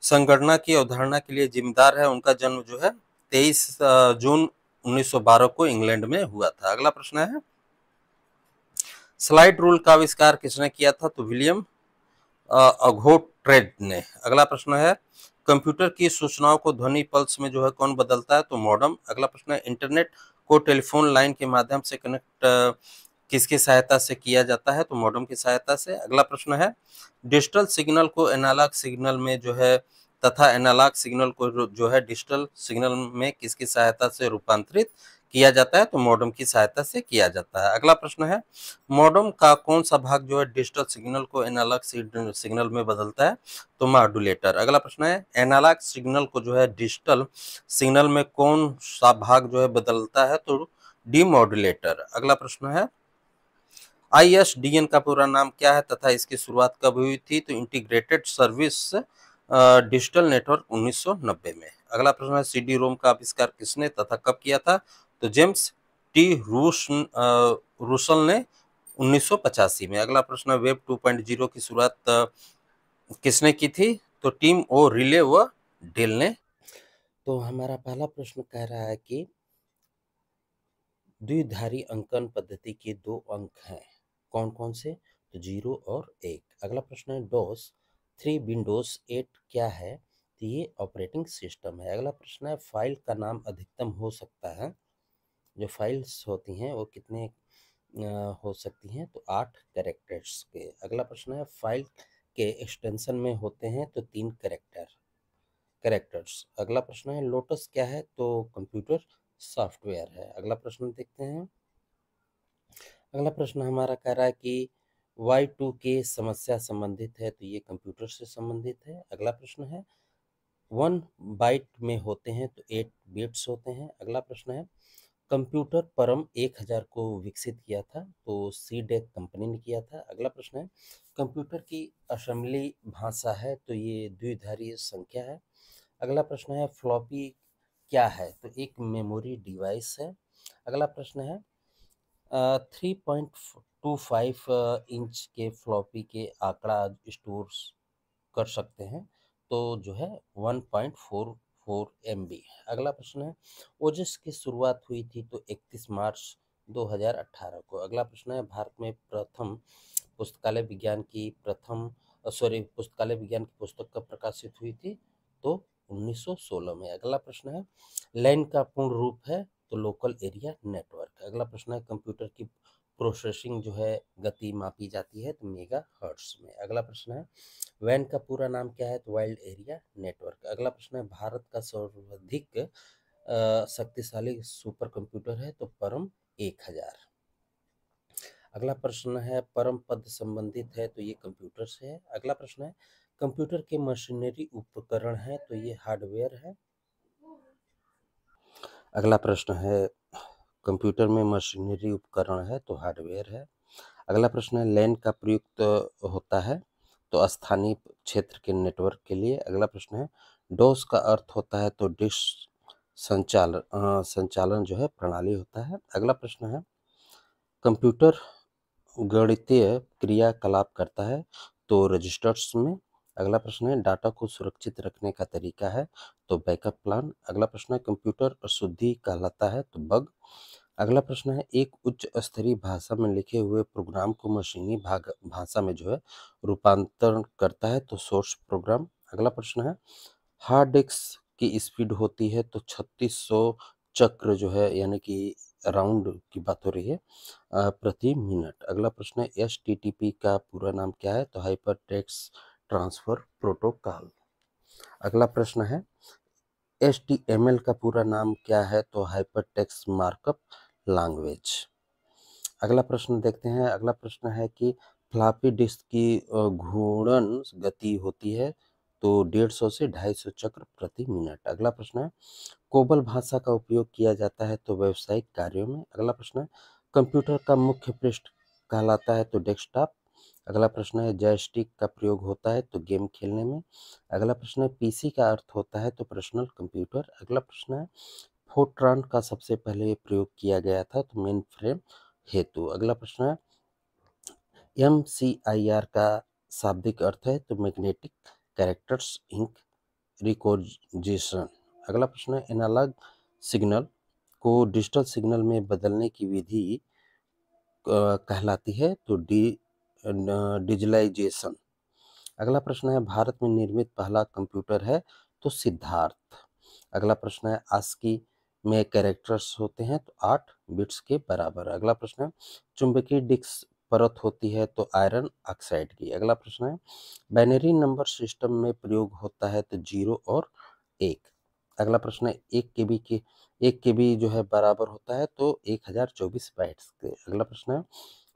संगणना की अवधारणा के लिए जिम्मेदार है। उनका जन्म जो है 23 जून 1912 को इंग्लैंड में हुआ था। अगला प्रश्न है, स्लाइड रूल का आविष्कार किसने किया था? तो विलियम अगोट्रेड ने। अगला प्रश्न है, कंप्यूटर की सूचनाओं को ध्वनि पल्स में जो है कौन बदलता है? तो मॉडेम। अगला प्रश्न है, इंटरनेट को टेलीफोन लाइन के माध्यम से कनेक्ट किसकी सहायता से किया जाता है? तो मॉडेम की सहायता से। अगला प्रश्न है, डिजिटल सिग्नल को एनालॉग सिग्नल में जो है तथा एनालॉग सिग्नल को जो है डिजिटल सिग्नल में किसकी सहायता से रूपांतरित किया जाता है? तो मॉडेम की सहायता से किया जाता है। अगला प्रश्न है, मॉडेम का कौन सा भाग जो है डिजिटल सिग्नल को एनालॉग सिग्नल में बदलता है? तो मॉड्यूलेटर। अगला प्रश्न है, एनालॉग सिग्नल को जो है डिजिटल सिग्नल में कौन सा भाग जो है बदलता है? तो डीमॉड्यूलेटर। अगला प्रश्न है, आईएसडीएन का पूरा नाम क्या है तथा इसकी शुरुआत कब हुई थी? तो इंटीग्रेटेड सर्विस डिजिटल नेटवर्क 1990 में। अगला प्रश्न है, सीडी रोम का आविष्कार किसने तथा कब किया था? तो जेम्स टी रूसल ने 1985 में। अगला प्रश्न है, वेब 2.0 की शुरुआत किसने की थी? तो टीम ओ रिले व डेल ने। तो हमारा पहला प्रश्न कह रहा है कि द्विधारी अंकन पद्धति के दो अंक हैं, कौन कौन से? तो 0 और 1। अगला प्रश्न है, डॉस 3 विंडोज 8 क्या है? तो ये ऑपरेटिंग सिस्टम है। अगला प्रश्न है, फाइल का नाम अधिकतम हो सकता है, जो फाइल्स होती हैं वो कितने हो सकती हैं? तो 8 कैरेक्टर्स के। अगला प्रश्न है, फाइल के एक्सटेंशन में होते हैं तो 3 कैरेक्टर्स। अगला प्रश्न है, लोटस क्या है? तो कंप्यूटर सॉफ्टवेयर है। अगला प्रश्न देखते हैं। अगला प्रश्न हमारा कह रहा है कि Y2K समस्या संबंधित है, तो ये कंप्यूटर से संबंधित है। अगला प्रश्न है, 1 बाइट में होते हैं तो 8 बिट्स होते हैं। अगला प्रश्न है, कंप्यूटर परम 1000 को विकसित किया था, तो सीडेक कंपनी ने किया था। अगला प्रश्न है, कंप्यूटर की असेंबली भाषा है, तो ये द्विधारी संख्या है। अगला प्रश्न है, फ्लॉपी क्या है? तो एक मेमोरी डिवाइस है। अगला प्रश्न है, 3.25 इंच के फ्लॉपी के आंकड़ा स्टोर कर सकते हैं, तो जो है 1.44 MB। अगला प्रश्न है, ओजस की शुरुआत हुई थी तो 31 मार्च 2018 को। अगला प्रश्न है, भारत में प्रथम पुस्तकालय विज्ञान की पुस्तकालय विज्ञान की पुस्तक कब प्रकाशित हुई थी? तो 1916 में। अगला प्रश्न है, लैन का पूर्ण रूप है? तो लोकल एरिया नेटवर्क। अगला प्रश्न है, कंप्यूटर की प्रोसेसिंग जो है गति मापी जाती है? तो मेगा हर्ट्ज में। अगला प्रश्न है, वैन का पूरा नाम क्या है? तो वाइल्ड एरिया नेटवर्क। अगला प्रश्न है, भारत का सर्वाधिक शक्तिशाली सुपर कंप्यूटर है? तो परम 1000। अगला प्रश्न है, परम पद संबंधित है? तो ये कंप्यूटर से है। अगला प्रश्न है, कंप्यूटर के मशीनरी उपकरण है? तो ये हार्डवेयर है। अगला प्रश्न है, कंप्यूटर में मशीनरी उपकरण है? तो हार्डवेयर है। अगला प्रश्न है, लैन का प्रयुक्त होता है? तो स्थानीय क्षेत्र के नेटवर्क के लिए। अगला प्रश्न है, डोस का अर्थ होता है? तो डिश संचालन जो है प्रणाली होता है। अगला प्रश्न है, कंप्यूटर गणितीय क्रियाकलाप करता है? तो रजिस्टर्स में। अगला प्रश्न है, डाटा को सुरक्षित रखने का तरीका है? तो बैकअप प्लान। अगला प्रश्न है, कंप्यूटर अशुद्धि कहलाता है? तो बग। अगला प्रश्न है, एक उच्च स्तरीय भाषा में लिखे हुए प्रोग्राम को मशीनी भाषा में जो है रूपांतरण करता है? तो सोर्स प्रोग्राम। अगला प्रश्न है, हार्ड डिस्क की स्पीड होती है? तो 3600 चक्र जो है, यानी कि राउंड की बात हो रही है, प्रति मिनट। अगला प्रश्न है, एचटीटीपी का पूरा नाम क्या है? तो हाइपर टेक्स्ट ट्रांसफर प्रोटोकॉल। अगला प्रश्न है, एचटीएमएल का पूरा नाम क्या है? तो हाइपर टेक्स्ट मार्कअप लैंग्वेज। अगला प्रश्न देखते हैं। अगला प्रश्न है कि फ्लॉपी डिस्क की घूर्णन गति होती है? तो 150 से 250 चक्र प्रति मिनट। अगला प्रश्न है, कोबल भाषा का उपयोग किया जाता है? तो व्यावसायिक कार्यों में। अगला प्रश्न है, कंप्यूटर का मुख्य पृष्ठ कहलाता है? तो डेस्कटॉप। अगला प्रश्न है, जॉयस्टिक का प्रयोग होता है? तो गेम खेलने में। अगला प्रश्न है, पीसी का अर्थ होता है? तो पर्सनल कंप्यूटर। अगला प्रश्न है, फोर्ट्रान का सबसे पहले प्रयोग किया गया था? तो मेन फ्रेम हेतु। अगला प्रश्न है, MCIR का शाब्दिक अर्थ है? तो मैग्नेटिक कैरेक्टर्स इंक रिकॉग्निशन। अगला प्रश्न है, एनालॉग सिग्नल को डिजिटल सिग्नल में बदलने की विधि कहलाती है? तो डिजिटलाइजेशन। अगला प्रश्न है, भारत में निर्मित पहला कंप्यूटर है? तो सिद्धार्थ। अगला प्रश्न है, ASCII में कैरेक्टर्स होते हैं? तो 8 बिट्स के बराबर। अगला प्रश्न है, चुंबकीय डिस्क परत होती है? तो आयरन ऑक्साइड की। अगला प्रश्न है, बाइनरी नंबर सिस्टम में प्रयोग होता है? तो 0 और 1। अगला प्रश्न है, 1 KB जो है बराबर होता है? तो 1024 बाइट्स के। अगला प्रश्न है,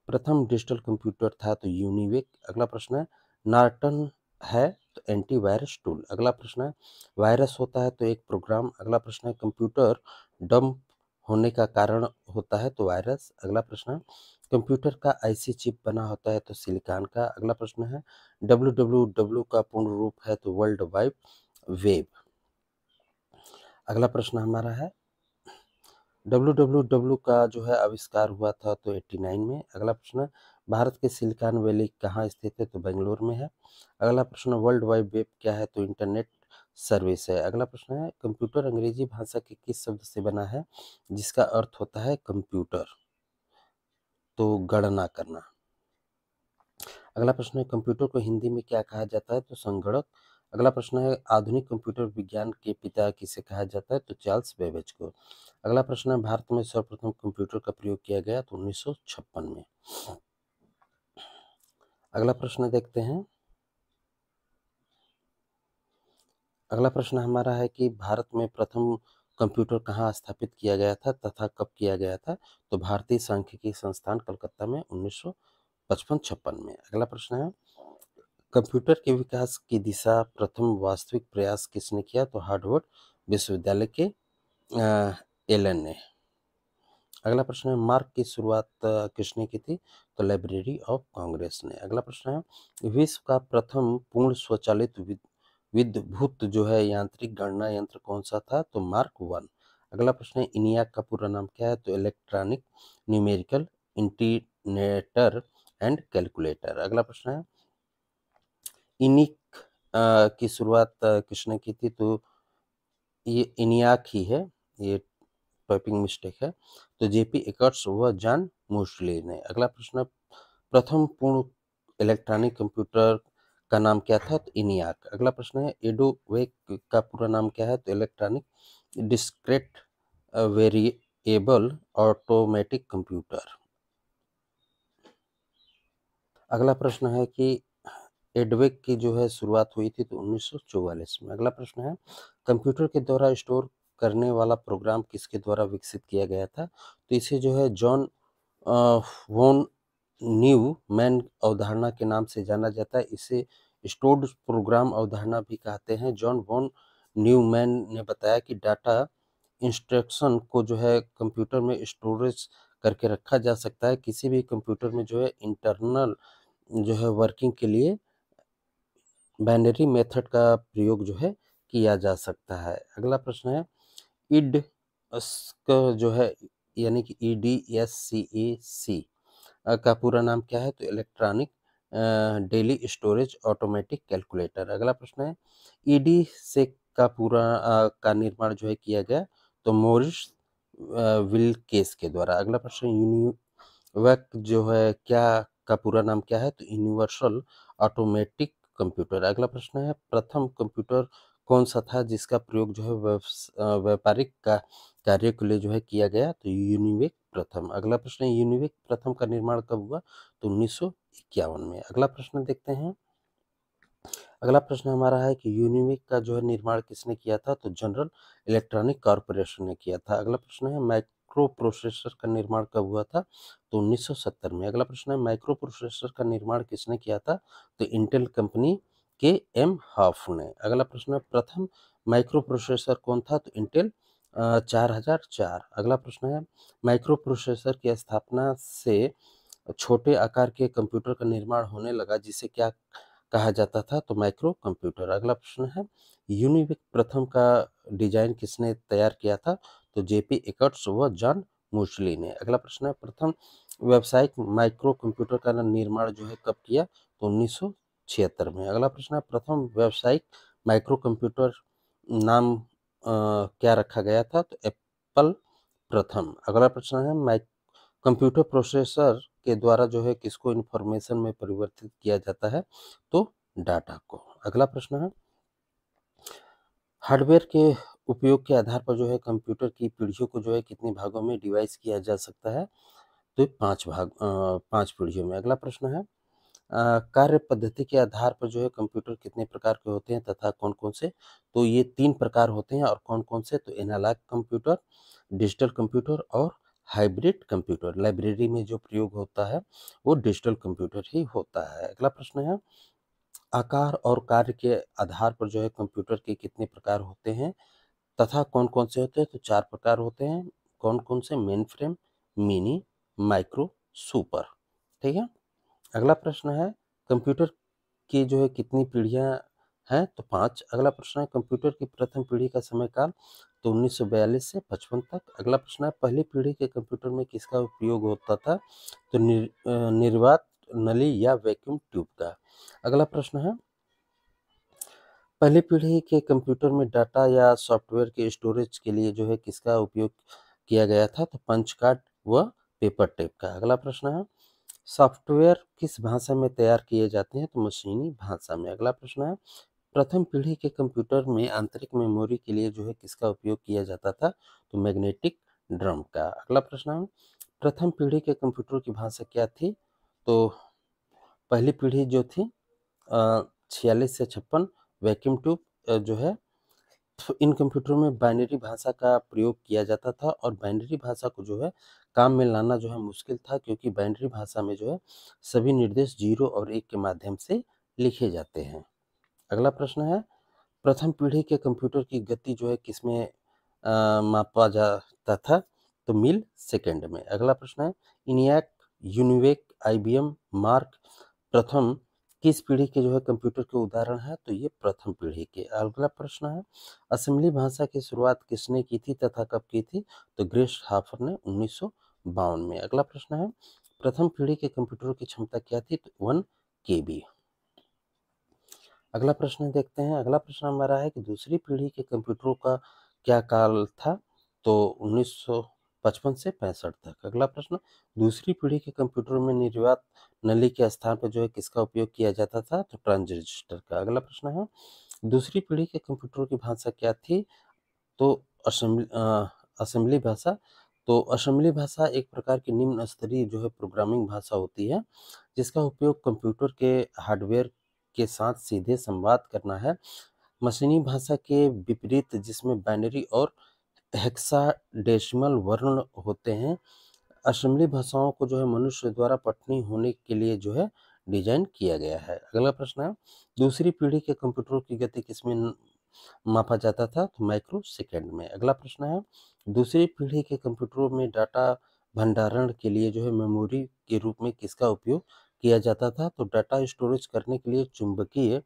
प्रथम डिजिटल कंप्यूटर था? तो यूनिवेक। अगला प्रश्न है, नॉर्टन है? तो एंटीवायरस टूल। अगला प्रश्न है, वायरस होता है? तो एक प्रोग्राम। अगला प्रश्न है, कंप्यूटर डंप होने का कारण होता है? तो वायरस। अगला प्रश्न है, कंप्यूटर का आईसी चिप बना होता है? तो सिलिकॉन का। अगला प्रश्न है, WWW का पूर्ण रूप है? तो वर्ल्ड वाइड वेब। अगला प्रश्न हमारा है, WWW का जो है आविष्कार हुआ था? तो 89 में। अगला प्रश्न है, भारत के सिलिकॉन वैली कहाँ स्थित है? तो बेंगलोर में है। अगला प्रश्न, वर्ल्ड वाइड वेब क्या है? तो इंटरनेट सर्विस है। अगला प्रश्न है, कंप्यूटर अंग्रेजी भाषा के किस शब्द से बना है जिसका अर्थ होता है कंप्यूटर? तो गणना करना। अगला प्रश्न है, कंप्यूटर को हिंदी में क्या कहा जाता है? तो संगणक। अगला प्रश्न है, आधुनिक कंप्यूटर विज्ञान के पिता किसे कहा जाता है? तो चार्ल्स बेबेज को। अगला प्रश्न है, भारत में सर्वप्रथम कंप्यूटर का प्रयोग किया गया? तो 1956 में। अगला प्रश्न देखते हैं। अगला प्रश्न हमारा है कि भारत में प्रथम कंप्यूटर कहाँ स्थापित किया गया था तथा कब किया गया था? तो भारतीय सांख्यिकी संस्थान कलकत्ता में 1955-56 में। अगला प्रश्न है, कंप्यूटर के विकास की दिशा प्रथम वास्तविक प्रयास किसने किया? तो हार्वर्ड विश्वविद्यालय के एलन ने। अगला प्रश्न है, मार्क की शुरुआत किसने की थी? तो लाइब्रेरी ऑफ कांग्रेस ने। अगला प्रश्न है, विश्व का प्रथम पूर्ण स्वचालित विद्युत जो है यांत्रिक गणना यंत्र कौन सा था? तो मार्क 1। अगला प्रश्न है, इनियाक का पूरा नाम क्या है? तो electronic numerical integrator and calculator. अगला प्रश्न है, इनिक की शुरुआत किसने की थी? तो ये इनियाक ही है। ये टाइपिंग मिस्टेक है। तो जेपी एकर्ट्स व जॉन मोस्टली ने। अगला प्रश्न, प्रथम पूर्ण इलेक्ट्रॉनिक कंप्यूटर का नाम क्या था? तो इनियाक। अगला प्रश्न है, एडोवेक का पूरा नाम क्या है? तो electronic discrete variable automatic computer. अगला प्रश्न है कि एडवेक की जो है शुरुआत हुई थी तो 1944 में। अगला प्रश्न है, कंप्यूटर के द्वारा स्टोर करने वाला प्रोग्राम किसके द्वारा विकसित किया गया था? तो इसे जो है जॉन वॉन न्यूमैन अवधारणा के नाम से जाना जाता है। इसे स्टोर्ड प्रोग्राम अवधारणा भी कहते हैं। जॉन वॉन न्यूमैन ने बताया कि डाटा इंस्ट्रक्शन को जो है कंप्यूटर में स्टोरेज करके रखा जा सकता है। किसी भी कंप्यूटर में जो है इंटरनल जो है वर्किंग के लिए बाइनरी मेथड का प्रयोग जो है किया जा सकता है। अगला प्रश्न है, इड का जो है यानी कि EDSCAC का पूरा नाम क्या है? तो electronic daily storage automatic calculator. अगला प्रश्न है, ईडी से का पूरा का निर्माण जो है किया गया तो मोरिस विल्केस के द्वारा। अगला प्रश्न, यूनिवैक जो है क्या का पूरा नाम क्या है? तो यूनिवर्सल ऑटोमेटिक कंप्यूटर। अगला प्रश्न है, प्रथम कंप्यूटर कौन सा था जिसका प्रयोग जो है व्यापारिक का कार्य के लिए जो है किया गया? तो यूनिवेक प्रथम। अगला प्रश्न है, यूनिवेक प्रथम का निर्माण कब हुआ? तो 1951 में। अगला प्रश्न देखते हैं। अगला प्रश्न हमारा है कि यूनिवेक का जो है निर्माण किसने किया था? तो जनरल इलेक्ट्रॉनिक कॉर्पोरेशन ने किया था। अगला प्रश्न है, माइक्रो प्रोसेसर का निर्माण कब हुआ था? तो 1970 में। अगला प्रश्न है, माइक्रो प्रोसेसर का निर्माण किसने किया था? तो इंटेल कंपनी के एम हाफ ने। अगला प्रश्न है, प्रथम माइक्रो प्रोसेसर कौन था? तो इंटेल 4004। अगला प्रश्न है, माइक्रो प्रोसेसर की स्थापना से छोटे आकार के कंप्यूटर का निर्माण होने लगा जिसे क्या कहा जाता था? तो माइक्रो कंप्यूटर। अगला प्रश्न है, यूनिवेक प्रथम का डिजाइन किसने तैयार किया था? तो जेपी एकर्ट्स व जॉन मोस्टली ने। अगला प्रश्न है, प्रथम व्यावसायिक माइक्रो कंप्यूटर का निर्माण जो है कब किया? तो 1976 में। अगला प्रश्न है, प्रथम व्यावसायिक माइक्रो कंप्यूटर नाम क्या रखा गया था? तो एप्पल प्रथम। अगला प्रश्न है, कंप्यूटर प्रोसेसर के द्वारा जो है किसको इंफॉर्मेशन में परिवर्तित किया जाता है? तो डाटा को। अगला प्रश्न है, हार्डवेयर के उपयोग के आधार पर जो है कंप्यूटर की पीढ़ियों को जो है कितने भागों में डिवाइस किया जा सकता है? तो 5 पीढ़ियों में। अगला प्रश्न है, कार्य पद्धति के आधार पर जो है कंप्यूटर कितने प्रकार के होते हैं तथा कौन-कौन से? तो ये 3 प्रकार होते हैं। और कौन-कौन से? तो एनालॉग कंप्यूटर, डिजिटल कंप्यूटर और हाइब्रिड कंप्यूटर। लाइब्रेरी में जो प्रयोग होता है वो डिजिटल कंप्यूटर ही होता है। अगला प्रश्न है, आकार और कार्य के आधार पर जो है कंप्यूटर के कितने प्रकार होते हैं तथा कौन-कौन से होते हैं? तो 4 प्रकार होते हैं। कौन-कौन से? Main frame, mini, micro, super. ठीक है? अगला प्रश्न है, कंप्यूटर की जो है कितनी पीढ़ियाँ हैं? तो 5। अगला प्रश्न है, कंप्यूटर की प्रथम पीढ़ी का समय काल? तो 1942 से 55 तक। अगला प्रश्न है, पहली पीढ़ी के कंप्यूटर में किसका उपयोग होता था? तो निर्वात नली या वैक्यूम ट्यूब का। अगला प्रश्न है, पहली पीढ़ी के कंप्यूटर में डाटा या सॉफ्टवेयर के स्टोरेज के लिए जो है किसका उपयोग किया गया था? तो पंच कार्ड व पेपर टेप का। अगला प्रश्न है, सॉफ्टवेयर किस भाषा में तैयार किए जाते हैं? तो मशीनी भाषा में। अगला प्रश्न है, प्रथम पीढ़ी के कंप्यूटर में आंतरिक मेमोरी के लिए जो है किसका उपयोग किया जाता था? तो मैग्नेटिक ड्रम का। अगला प्रश्न है, प्रथम पीढ़ी के कंप्यूटर की भाषा क्या थी? तो पहली पीढ़ी जो थी 46 से 56 वैक्यूम ट्यूब जो है, तो इन कंप्यूटरों में बाइनरी भाषा का प्रयोग किया जाता था और बाइनरी भाषा को जो है काम में लाना जो है मुश्किल था क्योंकि बाइनरी भाषा में जो है सभी निर्देश 0 और 1 के माध्यम से लिखे जाते हैं। अगला प्रश्न है, प्रथम पीढ़ी के कंप्यूटर की गति जो है किसमें मापा जाता था? तो मिल सेकंड में। अगला प्रश्न है, इनियाक, यूनिवेक, IBM, मार्क प्रथम किस पीढ़ी के जो है कंप्यूटर के उदाहरण है? तो ये प्रथम पीढ़ी के। अगला प्रश्न है, असेंबली भाषा की शुरुआत किसने की थी तथा कब की थी? तो ग्रेस हाफर ने 1952 में। अगला प्रश्न है, प्रथम पीढ़ी के कंप्यूटरों की क्षमता क्या थी? तो 1 KB। अगला प्रश्न देखते हैं। अगला प्रश्न हमारा है कि दूसरी पीढ़ी के कंप्यूटरों का क्या काल था? तो 1955 से 65 तक। अगला प्रश्न, दूसरी पीढ़ी के कंप्यूटर में निर्वात नली के स्थान पर जो है किसका उपयोग किया जाता था? तो ट्रांजिस्टर का। अगला प्रश्न है, दूसरी पीढ़ी के कंप्यूटर की भाषा क्या थी? तो असेंबली भाषा। तो असेंबली भाषा एक प्रकार की निम्न स्तरीय जो है प्रोग्रामिंग भाषा होती है, जिसका उपयोग कंप्यूटर के हार्डवेयर के साथ सीधे संवाद करना है। मशीनी भाषा के विपरीत, जिसमें बाइनरी और हेक्साडेसिमल वर्ण होते हैं, असेंबली भाषाओं को जो है मनुष्य द्वारा पठनीय होने के लिए जो है डिजाइन किया गया है। अगला प्रश्न है, दूसरी पीढ़ी के कंप्यूटरों की गति किसमें मापा जाता था? तो माइक्रो सेकेंड में। अगला प्रश्न है, दूसरी पीढ़ी के कंप्यूटरों में डाटा भंडारण के लिए जो है मेमोरी के रूप में किसका उपयोग किया जाता था? तो डाटा स्टोरेज करने के लिए चुंबकीय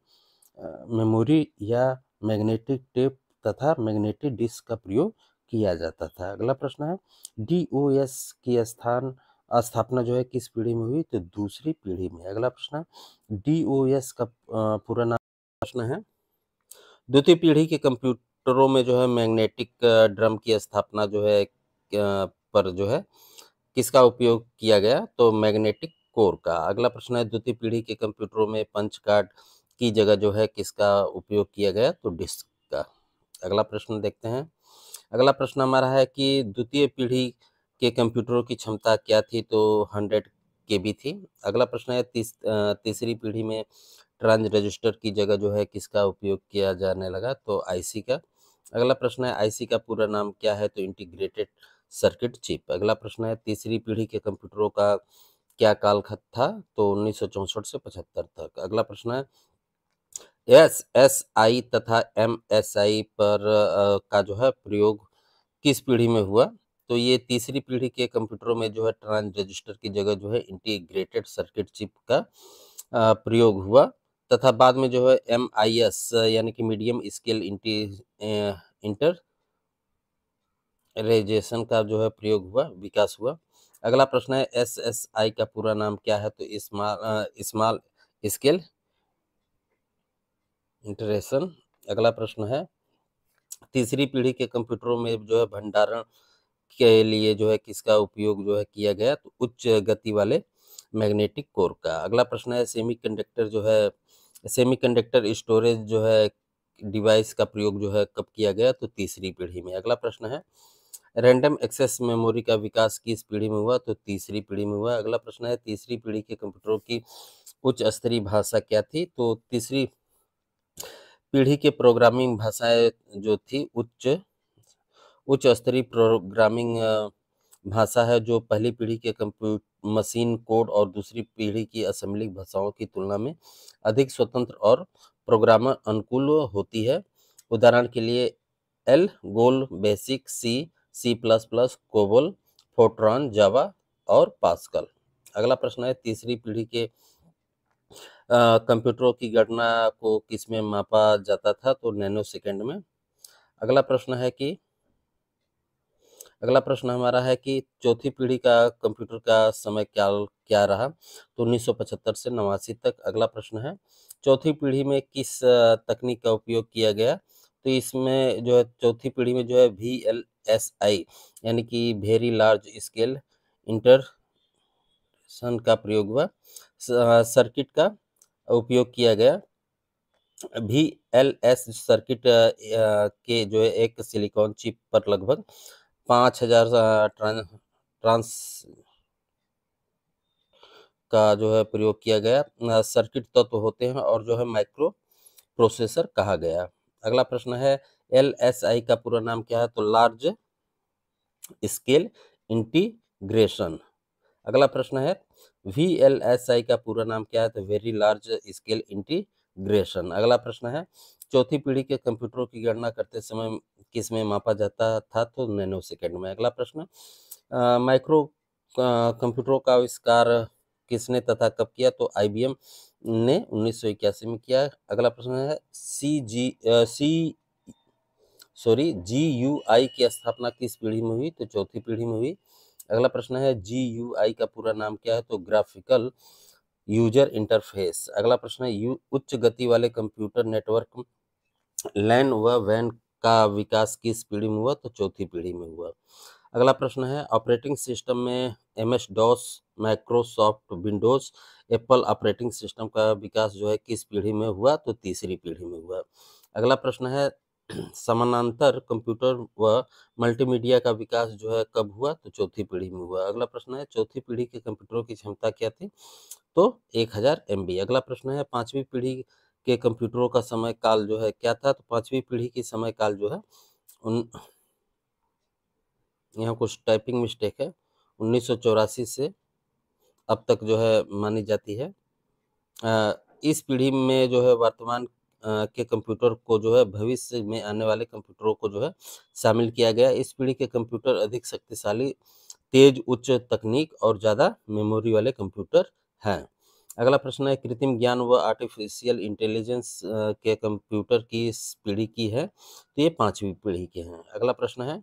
मेमोरी या मैग्नेटिक टेप तथा मैग्नेटिक डिस्क का प्रयोग किया जाता था। अगला प्रश्न है, डीओएस की स्थापना जो है किस पीढ़ी में हुई? तो दूसरी पीढ़ी में। अगला प्रश्न है, डीओएस का पूरा नाम। प्रश्न है, द्वितीय पीढ़ी के कंप्यूटरों में जो है मैग्नेटिक ड्रम की स्थापना जो है पर जो है किसका उपयोग किया गया? तो मैग्नेटिक कोर का। अगला प्रश्न है, द्वितीय पीढ़ी के कंप्यूटरों में पंच कार्ड की जगह जो है किसका उपयोग किया गया? तो डिस्क का। अगला प्रश्न देखते हैं। अगला प्रश्न हमारा है कि द्वितीय पीढ़ी के कंप्यूटरों की क्षमता क्या थी? तो 100 केबी थी। अगला प्रश्न है, तीसरी पीढ़ी में ट्रांज रजिस्टर की जगह जो है किसका उपयोग किया जाने लगा? तो आईसी का। अगला प्रश्न है, आईसी का पूरा नाम क्या है? तो इंटीग्रेटेड सर्किट चिप। अगला प्रश्न है, तीसरी पीढ़ी के कंप्यूटरों का क्या कालखंड था? तो 1964 से 75 तक। अगला प्रश्न है, एसएसआई तथा एमएसआई पर का जो है प्रयोग किस पीढ़ी में हुआ? तो ये तीसरी पीढ़ी के कंप्यूटरों में जो है ट्रांज रजिस्टर की जगह जो है इंटीग्रेटेड सर्किट चिप का प्रयोग हुआ, तथा बाद में जो है एमआईएस यानी कि मीडियम स्केल इंटरेजेशन का जो है प्रयोग हुआ, विकास हुआ। अगला प्रश्न है, एसएसआई का पूरा नाम क्या है? तो स्मॉल स्केल इंटरेशन। अगला प्रश्न है, तीसरी पीढ़ी के कंप्यूटरों में जो है भंडारण के लिए जो है किसका उपयोग जो है किया गया? तो उच्च गति वाले मैग्नेटिक कोर का। अगला प्रश्न है, सेमीकंडक्टर स्टोरेज जो है डिवाइस का प्रयोग जो है कब किया गया? तो तीसरी पीढ़ी में। अगला प्रश्न है, रैंडम एक्सेस मेमोरी का विकास किस पीढ़ी में हुआ? तो तीसरी पीढ़ी में हुआ। अगला प्रश्न है, तीसरी पीढ़ी के कंप्यूटरों की उच्च स्तरीय भाषा क्या थी? तो तीसरी पीढ़ी के प्रोग्रामिंग भाषाएं जो थी उच्च स्तरीय प्रोग्रामिंग भाषा है, जो पहली पीढ़ी के कंप्यूटर मशीन कोड और दूसरी पीढ़ी की असेंबली भाषाओं की तुलना में अधिक स्वतंत्र और प्रोग्रामर अनुकूल होती है। उदाहरण के लिए ALGOL, BASIC, C plus plus, COBOL, FORTRAN, Java और पास्कल। अगला प्रश्न है, तीसरी पीढ़ी के कंप्यूटरों की गणना को किसमें मापा जाता था? तो नैनो सेकेंड में। अगला प्रश्न है कि अगला प्रश्न हमारा है कि चौथी पीढ़ी का कंप्यूटर का समय क्या क्या रहा? तो 1975 से 89 तक। अगला प्रश्न है, चौथी पीढ़ी में किस तकनीक का उपयोग किया गया? तो इसमें जो है चौथी पीढ़ी में जो है VLSI यानी कि वेरी लार्ज स्केल इंटरसन का प्रयोग हुआ। सर्किट का उपयोग किया गया। VLS सर्किट के जो है एक सिलिकॉन चिप पर लगभग 5000 ट्रांस का जो है प्रयोग किया गया। सर्किट तत्व होते हैं और जो है माइक्रो प्रोसेसर कहा गया। अगला प्रश्न है, LSI का पूरा नाम क्या है? तो लार्ज स्केल इंटीग्रेशन। अगला प्रश्न है, VLSI का पूरा नाम क्या है? तो वेरी लार्ज स्केल इंटीग्रेशन। अगला प्रश्न है, चौथी पीढ़ी के कंप्यूटरों की गणना करते समय किस में मापा जाता था? तो नैनो सेकेंड में। अगला प्रश्न, माइक्रो कंप्यूटरों का आविष्कार किसने तथा कब किया? तो IBM ने 1981 में किया। अगला प्रश्न है, GUI की स्थापना किस पीढ़ी में हुई? तो चौथी पीढ़ी में हुई। अगला प्रश्न है, GUI का पूरा नाम क्या है? तो ग्राफिकल यूजर इंटरफेस। अगला प्रश्न है, उच्च गति वाले कंप्यूटर नेटवर्क लैन व वैन का विकास किस पीढ़ी में हुआ? तो चौथी पीढ़ी में हुआ। अगला प्रश्न है ऑपरेटिंग सिस्टम में MS DOS, Microsoft Windows, Apple operating system का विकास जो है किस पीढ़ी में हुआ? तो तीसरी पीढ़ी में हुआ। अगला प्रश्न है समानांतर कंप्यूटर व मल्टीमीडिया का विकास जो है कब हुआ? तो चौथी पीढ़ी में हुआ। अगला प्रश्न है चौथी पीढ़ी के कंप्यूटरों की क्षमता क्या थी? तो 1000 MB। अगला प्रश्न है पांचवी पीढ़ी के कंप्यूटरों का समय काल जो है क्या था? तो पांचवी पीढ़ी की समय काल जो है उन यहाँ कुछ टाइपिंग मिस्टेक है, 1984 से अब तक जो है मानी जाती है। इस पीढ़ी में जो है वर्तमान के कंप्यूटर को जो है भविष्य में आने वाले कंप्यूटरों को जो है शामिल किया गया। इस पीढ़ी के कंप्यूटर अधिक शक्तिशाली, तेज, उच्च तकनीक और ज़्यादा मेमोरी वाले कंप्यूटर हैं। अगला प्रश्न है कृत्रिम ज्ञान व आर्टिफिशियल इंटेलिजेंस के कंप्यूटर की इस पीढ़ी की है? तो ये पांचवी पीढ़ी के हैं। अगला प्रश्न है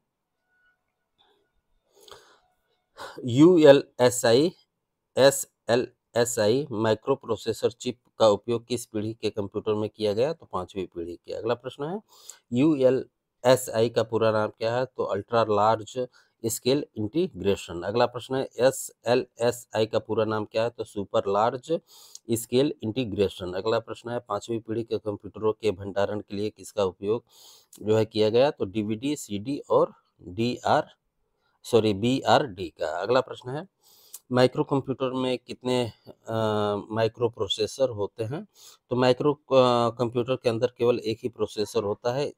ULSI SLSI micro processor chip का उपयोग किस पीढ़ी के कंप्यूटर में किया गया? तो पांचवी पीढ़ी के। अगला प्रश्न है ULSI का पूरा नाम क्या है? तो अल्ट्रा लार्ज स्केल इंटीग्रेशन। अगला प्रश्न है SLSI का पूरा नाम क्या है? तो सुपर लार्ज स्केल इंटीग्रेशन। अगला प्रश्न है पांचवी पीढ़ी के कंप्यूटरों के भंडारण के लिए किसका उपयोग जो है किया गया? तो DVD, CD और BRD का। अगला प्रश्न है माइक्रो कंप्यूटर में कितने माइक्रो प्रोसेसर होते हैं? तो माइक्रो कंप्यूटर के अंदर केवल एक ही प्रोसेसर होता है।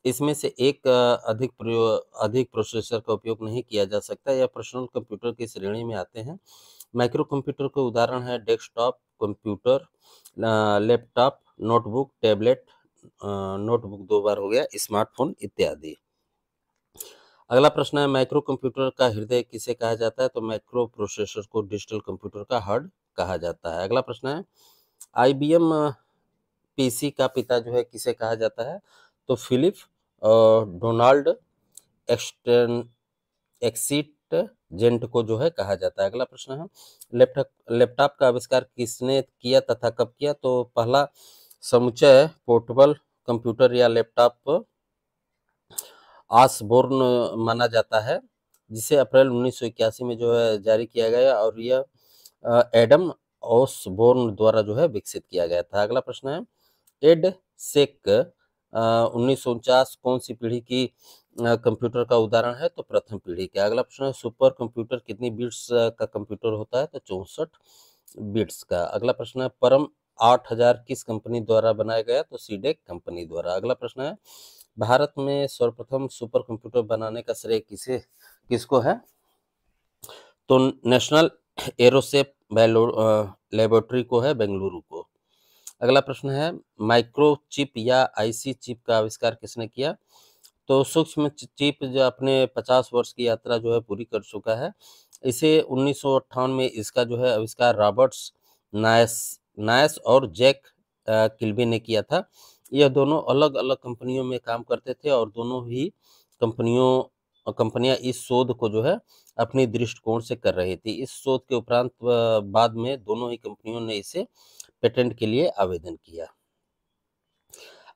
इसमें से एक अधिक प्रोसेसर का उपयोग नहीं किया जा सकता। यह पर्सनल कंप्यूटर की श्रेणी में आते हैं। माइक्रो कंप्यूटर के उदाहरण है desktop computer, laptop, notebook, tablet, notebook 2 बार हो गया, स्मार्टफोन इत्यादि। अगला प्रश्न है माइक्रो कंप्यूटर का हृदय किसे कहा जाता है? तो माइक्रो प्रोसेसर को डिजिटल कंप्यूटर का हार्ट कहा जाता है। अगला प्रश्न है IBM PC का पिता जो है किसे कहा जाता है? तो फिलिप डोनाल्ड एक्सिट जेंट को जो है कहा जाता है। अगला प्रश्न है लैपटॉप का आविष्कार किसने किया तथा कब किया? तो पहला समुच्चय पोर्टेबल कंप्यूटर या लैपटॉप ऑसबोर्न माना जाता है, जिसे अप्रैल 1981 में जो है जारी किया गया और यह एडम ऑसबोर्न द्वारा जो है विकसित किया गया था। अगला प्रश्न है एड सेक 1949 कौन सी पीढ़ी की कंप्यूटर का उदाहरण है? तो प्रथम पीढ़ी का। अगला प्रश्न है सुपर कंप्यूटर कितनी बिट्स का कंप्यूटर होता है? तो 64 बिट्स का। अगला प्रश्न है परम 8000 किस कंपनी द्वारा बनाया गया? तो सीडेक कंपनी द्वारा। अगला प्रश्न है भारत में सर्वप्रथम सुपर कंप्यूटर बनाने का श्रेय किसको है? तो नेशनल एरोसेप लेबोरेटरी को है, बेंगलुरु को। अगला प्रश्न है माइक्रोचिप या आईसी चिप का आविष्कार किसने किया? तो सूक्ष्म चिप जो अपने 50 वर्ष की यात्रा जो है पूरी कर चुका है। इसे 1958 में इसका जो है आविष्कार रॉबर्ट्स नायस और जैक किल्बी ने किया था। यह दोनों अलग अलग कंपनियों में काम करते थे और दोनों ही कंपनियां इस शोध को जो है अपनी दृष्टिकोण से कर रही थी। इस शोध के उपरांत बाद में दोनों ही कंपनियों ने इसे पेटेंट के लिए आवेदन किया।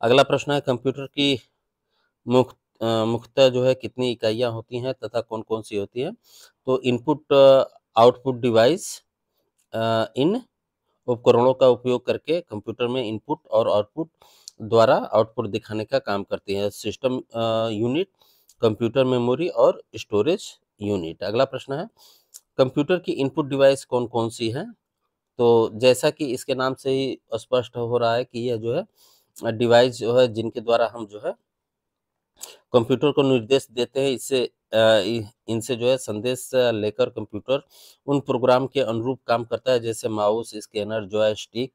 अगला प्रश्न है कंप्यूटर की मुख्यतः जो है कितनी इकाइयां होती हैं तथा कौन कौन सी होती हैं? तो इनपुट आउटपुट डिवाइस इन उपकरणों का उपयोग करके कंप्यूटर में इनपुट और आउटपुट द्वारा आउटपुट दिखाने का काम करती है। सिस्टम यूनिट, कंप्यूटर मेमोरी और स्टोरेज यूनिट। अगला प्रश्न है कंप्यूटर की इनपुट डिवाइस कौन कौन सी हैं? तो जैसा कि इसके नाम से ही स्पष्ट हो रहा है कि यह जो है डिवाइस जो है जिनके द्वारा हम जो है कंप्यूटर को निर्देश देते हैं, इनसे जो है संदेश लेकर कंप्यूटर उन प्रोग्राम के अनुरूप काम करता है, जैसे mouse, scanner, joystick,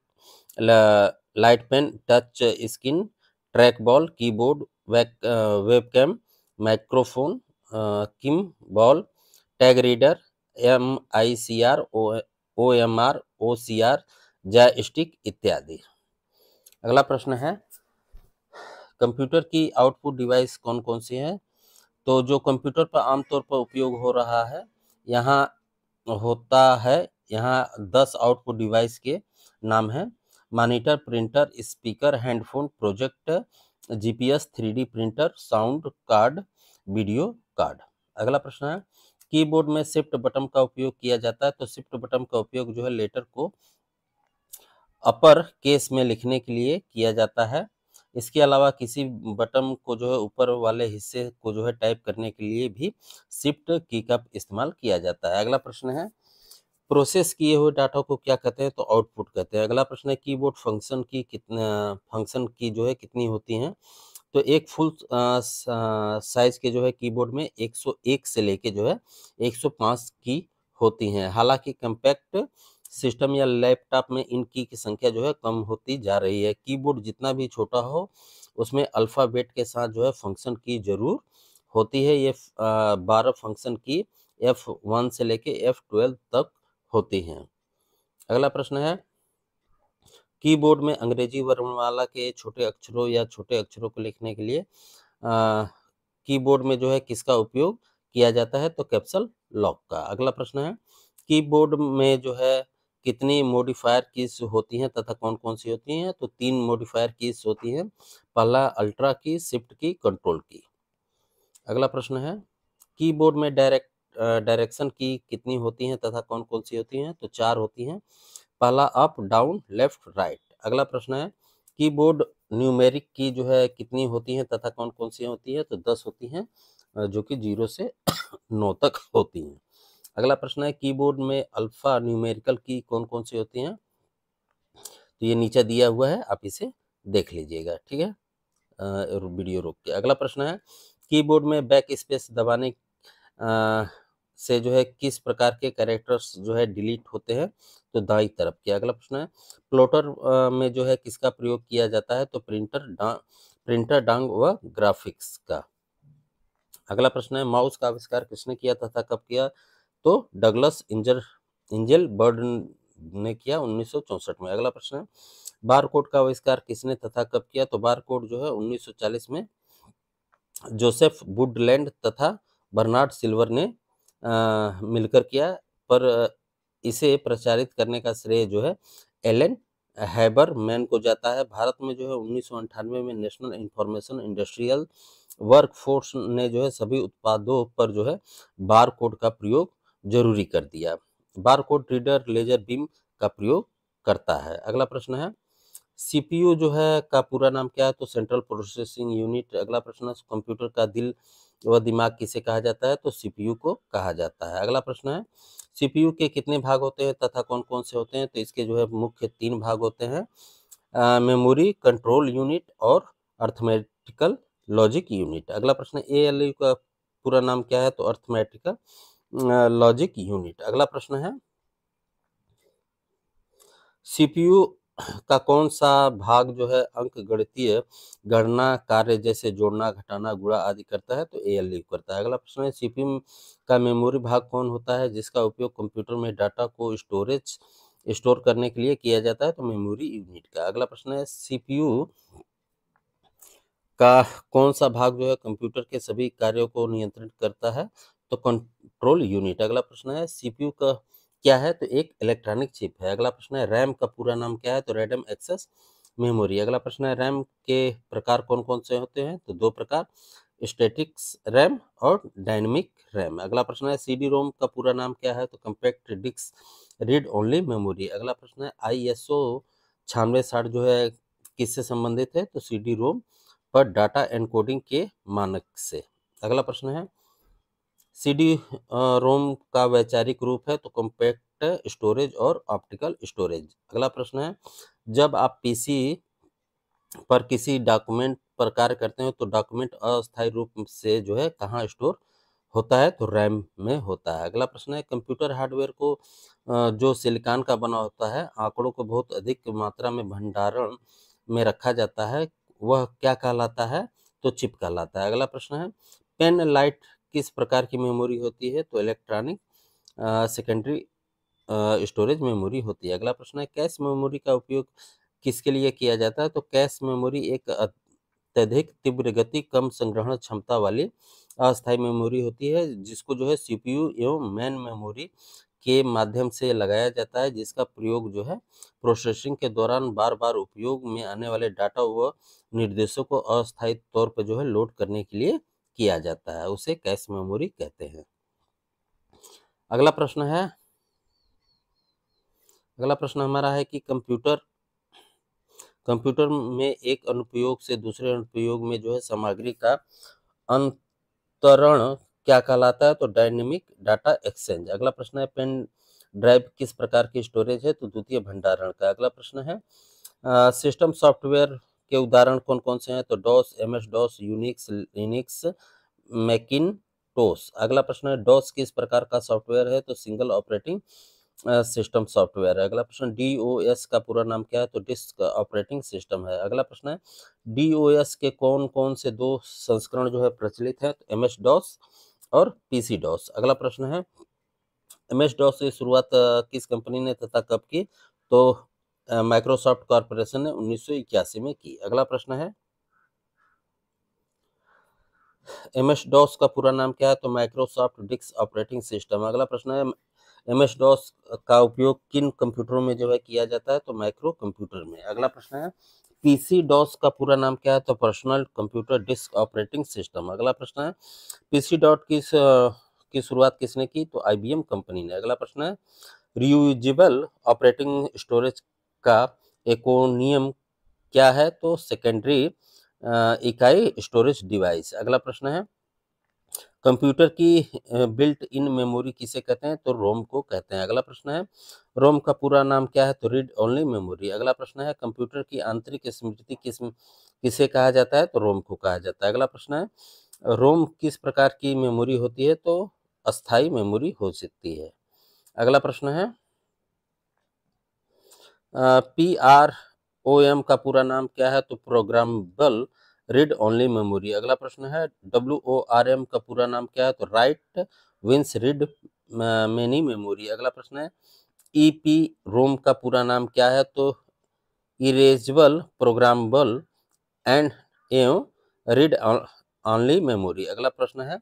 light pen, touch screen, trackball, keyboard, webcam, microphone, Kimball, tag reader, MICR, OMR, OCR, joystick इत्यादि। अगला प्रश्न है कंप्यूटर की आउटपुट डिवाइस कौन कौन सी हैं? तो जो कंप्यूटर पर आमतौर पर उपयोग हो रहा है यहाँ होता है, यहाँ 10 आउटपुट डिवाइस के नाम हैं। Monitor, printer, speaker, handphone, project, GPS, 3D printer, sound card, video card. अगला प्रश्न है, कीबोर्ड में शिफ्ट बटन का उपयोग किया जाता है, तो शिफ्ट बटन का उपयोग जो है लेटर को अपर केस में लिखने के लिए किया जाता है। इसके अलावा किसी बटन को जो है ऊपर वाले हिस्से को जो है टाइप करने के लिए भी शिफ्ट की का इस्तेमाल किया जाता है। अगला प्रश्न है, प्रोसेस किए हुए डाटा को क्या कहते हैं, तो आउटपुट कहते हैं। अगला प्रश्न है, कीबोर्ड फंक्शन की जो है कितनी होती हैं, तो एक फुल साइज के जो है कीबोर्ड में 101 से लेके जो है 105 की होती हैं। हालांकि कम्पैक्ट सिस्टम या लैपटॉप में इन की संख्या जो है कम होती जा रही है। कीबोर्ड जितना भी छोटा हो उसमें अल्फ़ाबेट के साथ जो है फंक्शन की जरूर होती है। ये 12 फंक्शन की F1 से लेके F12 तक होती हैं। अगला प्रश्न है, कीबोर्ड में अंग्रेजी वर्णमाला के छोटे अक्षरों या छोटे अक्षरों को लिखने के लिए कीबोर्ड में जो है किसका उपयोग किया जाता है, तो कैप्सल लॉक का। अगला प्रश्न है, कीबोर्ड में जो है कितनी मॉडिफायर कीज होती हैं तथा कौन कौन सी होती हैं, तो 3 मॉडिफायर कीज होती हैं। पहला अल्ट्रा की, शिफ्ट की, कंट्रोल की। अगला प्रश्न है, कीबोर्ड में डायरेक्शन की कितनी होती हैं तथा कौन कौन सी होती हैं, तो 4 होती हैं। पहला अप, डाउन, लेफ्ट, राइट। अगला प्रश्न है, कीबोर्ड न्यूमेरिक की जो है कितनी होती हैं तथा कौन कौन सी होती है, तो 10 होती हैं, जो कि 0 से 9 तक होती हैं। अगला प्रश्न है, कीबोर्ड में अल्फा न्यूमेरिकल की कौन कौन सी होती हैं, तो ये नीचे दिया हुआ है, आप इसे देख लीजिएगा, ठीक है, वीडियो रोक के। अगला प्रश्न है, कीबोर्ड में बैक स्पेस दबाने से जो है किस प्रकार के कैरेक्टर्स जो है डिलीट होते हैं, तो दाईं तरफ के। अगला प्रश्न है, प्लॉटर में जो है किसका प्रयोग किया जाता है, तो प्रिंटर डांग व ग्राफिक्स का। अगला प्रश्न है, माउस का आविष्कार किसने किया तथा कब किया, तो डगलस इंजल बर्ड ने किया 1964 में। अगला प्रश्न है, बार कोड का आविष्कार किसने तथा कब किया, तो बार कोड जो है 1940 में जोसेफ वुडलैंड तथा बर्नार्ड सिल्वर ने मिलकर किया, पर इसे प्रचारित करने का श्रेय जो है एलन हैबरमैन को जाता है। भारत में जो है 1998 में नेशनल इंफॉर्मेशन इंडस्ट्रियल वर्कफोर्स ने जो है सभी उत्पादों पर जो है बार कोड का प्रयोग जरूरी कर दिया। Bar code reader laser beam का प्रयोग करता है। अगला प्रश्न है, सीपीयू जो है का पूरा नाम क्या है, तो सेंट्रल प्रोसेसिंग यूनिट। अगला प्रश्न है, कंप्यूटर का दिल व दिमाग किसे कहा जाता है, तो सीपीयू को कहा जाता है। अगला प्रश्न है, सीपीयू के कितने भाग होते हैं तथा कौन कौन से होते हैं, तो इसके जो है मुख्य 3 भाग होते हैं, मेमोरी कंट्रोल यूनिट और अर्थमेटिकल लॉजिक यूनिट। अगला प्रश्न है, एएलयू का पूरा नाम क्या है, तो अर्थमेटिकल लॉजिक यूनिट। अगला प्रश्न है, सीपीयू का कौन सा भाग जो है अंक गणितीय गणना कार्य जैसे जोड़ना, घटाना, गुणा आदि करता है, तो एएलयू करता है। अगला प्रश्न है, सीपीयू का मेमोरी भाग कौन होता है जिसका उपयोग कंप्यूटर में डाटा को स्टोर करने के लिए किया जाता है, तो मेमोरी यूनिट का। अगला प्रश्न है, सीपीयू का कौन सा भाग जो है कंप्यूटर के सभी कार्यों को नियंत्रित करता है, तो कंट्रोल यूनिट। अगला प्रश्न है, सीपीयू का क्या है, तो एक इलेक्ट्रॉनिक चिप है। अगला प्रश्न है, रैम का पूरा नाम क्या है, तो रैंडम एक्सेस मेमोरी। अगला प्रश्न है, रैम के प्रकार कौन कौन से होते हैं, तो 2 प्रकार, स्टैटिक्स रैम और डायनेमिक रैम। अगला प्रश्न है, सीडी रोम का पूरा नाम क्या है, तो compact disc read only memory. अगला प्रश्न है, आईएसओ 9660 जो है किससे संबंधित है, तो सीडी रोम पर डाटा एन्कोडिंग के मानक से। अगला प्रश्न है, सीडी रोम का वैचारिक रूप है, तो कॉम्पैक्ट स्टोरेज और ऑप्टिकल स्टोरेज। अगला प्रश्न है, जब आप पीसी पर किसी डॉक्यूमेंट पर कार्य करते हैं तो डॉक्यूमेंट अस्थायी रूप से जो है कहाँ स्टोर होता है, तो रैम में होता है। अगला प्रश्न है, कंप्यूटर हार्डवेयर को जो सिलिकॉन का बना होता है, आंकड़ों को बहुत अधिक मात्रा में भंडारण में रखा जाता है, वह क्या कहलाता है, तो चिप कहलाता है। अगला प्रश्न है, पेन लाइट किस प्रकार की मेमोरी होती है, तो इलेक्ट्रॉनिक सेकेंडरी स्टोरेज मेमोरी होती है। अगला प्रश्न है, कैश मेमोरी का उपयोग किसके लिए किया जाता है, तो कैश मेमोरी एक अत्यधिक तीव्र गति, कम संग्रहण क्षमता वाली अस्थायी मेमोरी होती है, जिसको जो है सीपीयू एवं मेन मेमोरी के माध्यम से लगाया जाता है, जिसका प्रयोग जो है प्रोसेसिंग के दौरान बार बार उपयोग में आने वाले डाटा व निर्देशों को अस्थायी तौर पर जो है लोड करने के लिए किया जाता है, उसे कैश मेमोरी कहते हैं। अगला प्रश्न हमारा है कि कंप्यूटर में एक अनुप्रयोग से दूसरे अनुप्रयोग में जो है सामग्री का अंतरण क्या कहलाता है? तो डायनेमिक डाटा एक्सचेंज। अगला प्रश्न है पेन ड्राइव किस प्रकार की स्टोरेज है? तो द्वितीय भंडारण का। अगला प्रश्न है सिस्टम सॉफ्टवेयर के उदाहरण कौन कौन से हैं? तो DOS, MS DOS, Unix, Linux, Macintosh. अगला प्रश्न है डॉस किस प्रकार का सॉफ्टवेयर है? तो सिंगल ऑपरेटिंग सिस्टम सॉफ्टवेयर है। अगला प्रश्न डीओएस का पूरा नाम क्या है? तो डिस्क ऑपरेटिंग सिस्टम है। अगला प्रश्न है डीओएस के कौन कौन से 2 संस्करण जो है प्रचलित है? तो एमएस डॉस और पीसी डॉस। अगला प्रश्न है एमएस डॉस की शुरुआत किस कंपनी ने तथा कब की? तो माइक्रोसॉफ्ट कॉर्पोरेशन ने 1981 में की। अगला प्रश्न है एमएस डॉस का पूरा नाम क्या है? तो माइक्रोसॉफ्ट डिस्क ऑपरेटिंग सिस्टम। अगला प्रश्न है एमएस डॉस का उपयोग किन कंप्यूटरों में जो है किया जाता है? तो माइक्रो कंप्यूटर में। अगला प्रश्न है पीसी डॉस का पूरा नाम क्या है? तो personal computer disk operating system. अगला प्रश्न है पीसी डॉट की शुरुआत किसने की? तो आईबीएम कंपनी ने। अगला प्रश्न है रियूजेबल ऑपरेटिंग स्टोरेज का एकोनियम क्या है? तो सेकेंडरी इकाई स्टोरेज डिवाइस। अगला प्रश्न है कंप्यूटर की बिल्ट इन मेमोरी किसे कहते हैं? तो रोम को कहते हैं। अगला प्रश्न है रोम का पूरा नाम क्या है? तो रीड ओनली मेमोरी। अगला प्रश्न है कंप्यूटर की आंतरिक स्मृति किसे कहा जाता है? तो रोम को कहा जाता है। अगला प्रश्न है रोम किस प्रकार की मेमोरी होती है? तो अस्थाई मेमोरी हो सकती है। अगला प्रश्न है PROM का पूरा नाम क्या है? तो प्रोग्रामेबल रीड ओनली मेमोरी। अगला प्रश्न है WORM का पूरा नाम क्या है? तो write once read many memory. अगला प्रश्न है EPROM का पूरा नाम क्या है? तो erasable programmable and read only memory. अगला प्रश्न है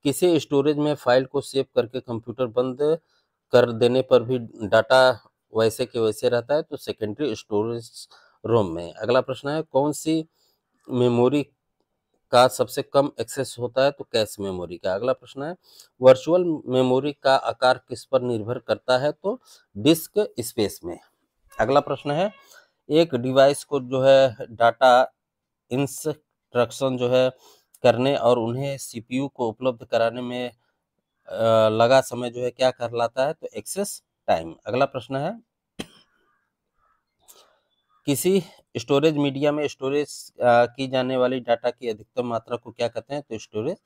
किसी स्टोरेज में फाइल को सेव करके कंप्यूटर बंद कर देने पर भी डाटा वैसे के वैसे रहता है? तो सेकेंडरी स्टोरेज रोम में। अगला प्रश्न है कौन सी मेमोरी का सबसे कम एक्सेस होता है? तो कैश मेमोरी का। अगला प्रश्न है वर्चुअल मेमोरी का आकार किस पर निर्भर करता है? तो डिस्क स्पेस में। अगला प्रश्न है एक डिवाइस को जो है डाटा इंस्ट्रक्शन जो है करने और उन्हें सीपीयू को उपलब्ध कराने में लगा समय जो है क्या कहलाता है? तो एक्सेस टाइम। अगला प्रश्न है किसी स्टोरेज मीडिया में स्टोरेज की जाने वाली डाटा की अधिकतम मात्रा को क्या कहते हैं? तो स्टोरेज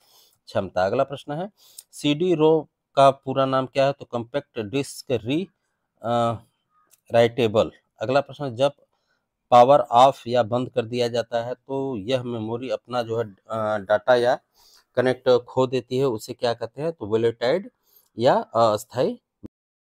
क्षमता। अगला प्रश्न है सीडी रोम का पूरा नाम क्या है? तो कॉम्पैक्ट डिस्क री राइटेबल। अगला प्रश्न जब पावर ऑफ या बंद कर दिया जाता है तो यह मेमोरी अपना जो है डाटा या कनेक्ट खो देती है, उसे क्या कहते हैं? तो वोलेटाइल या अस्थायी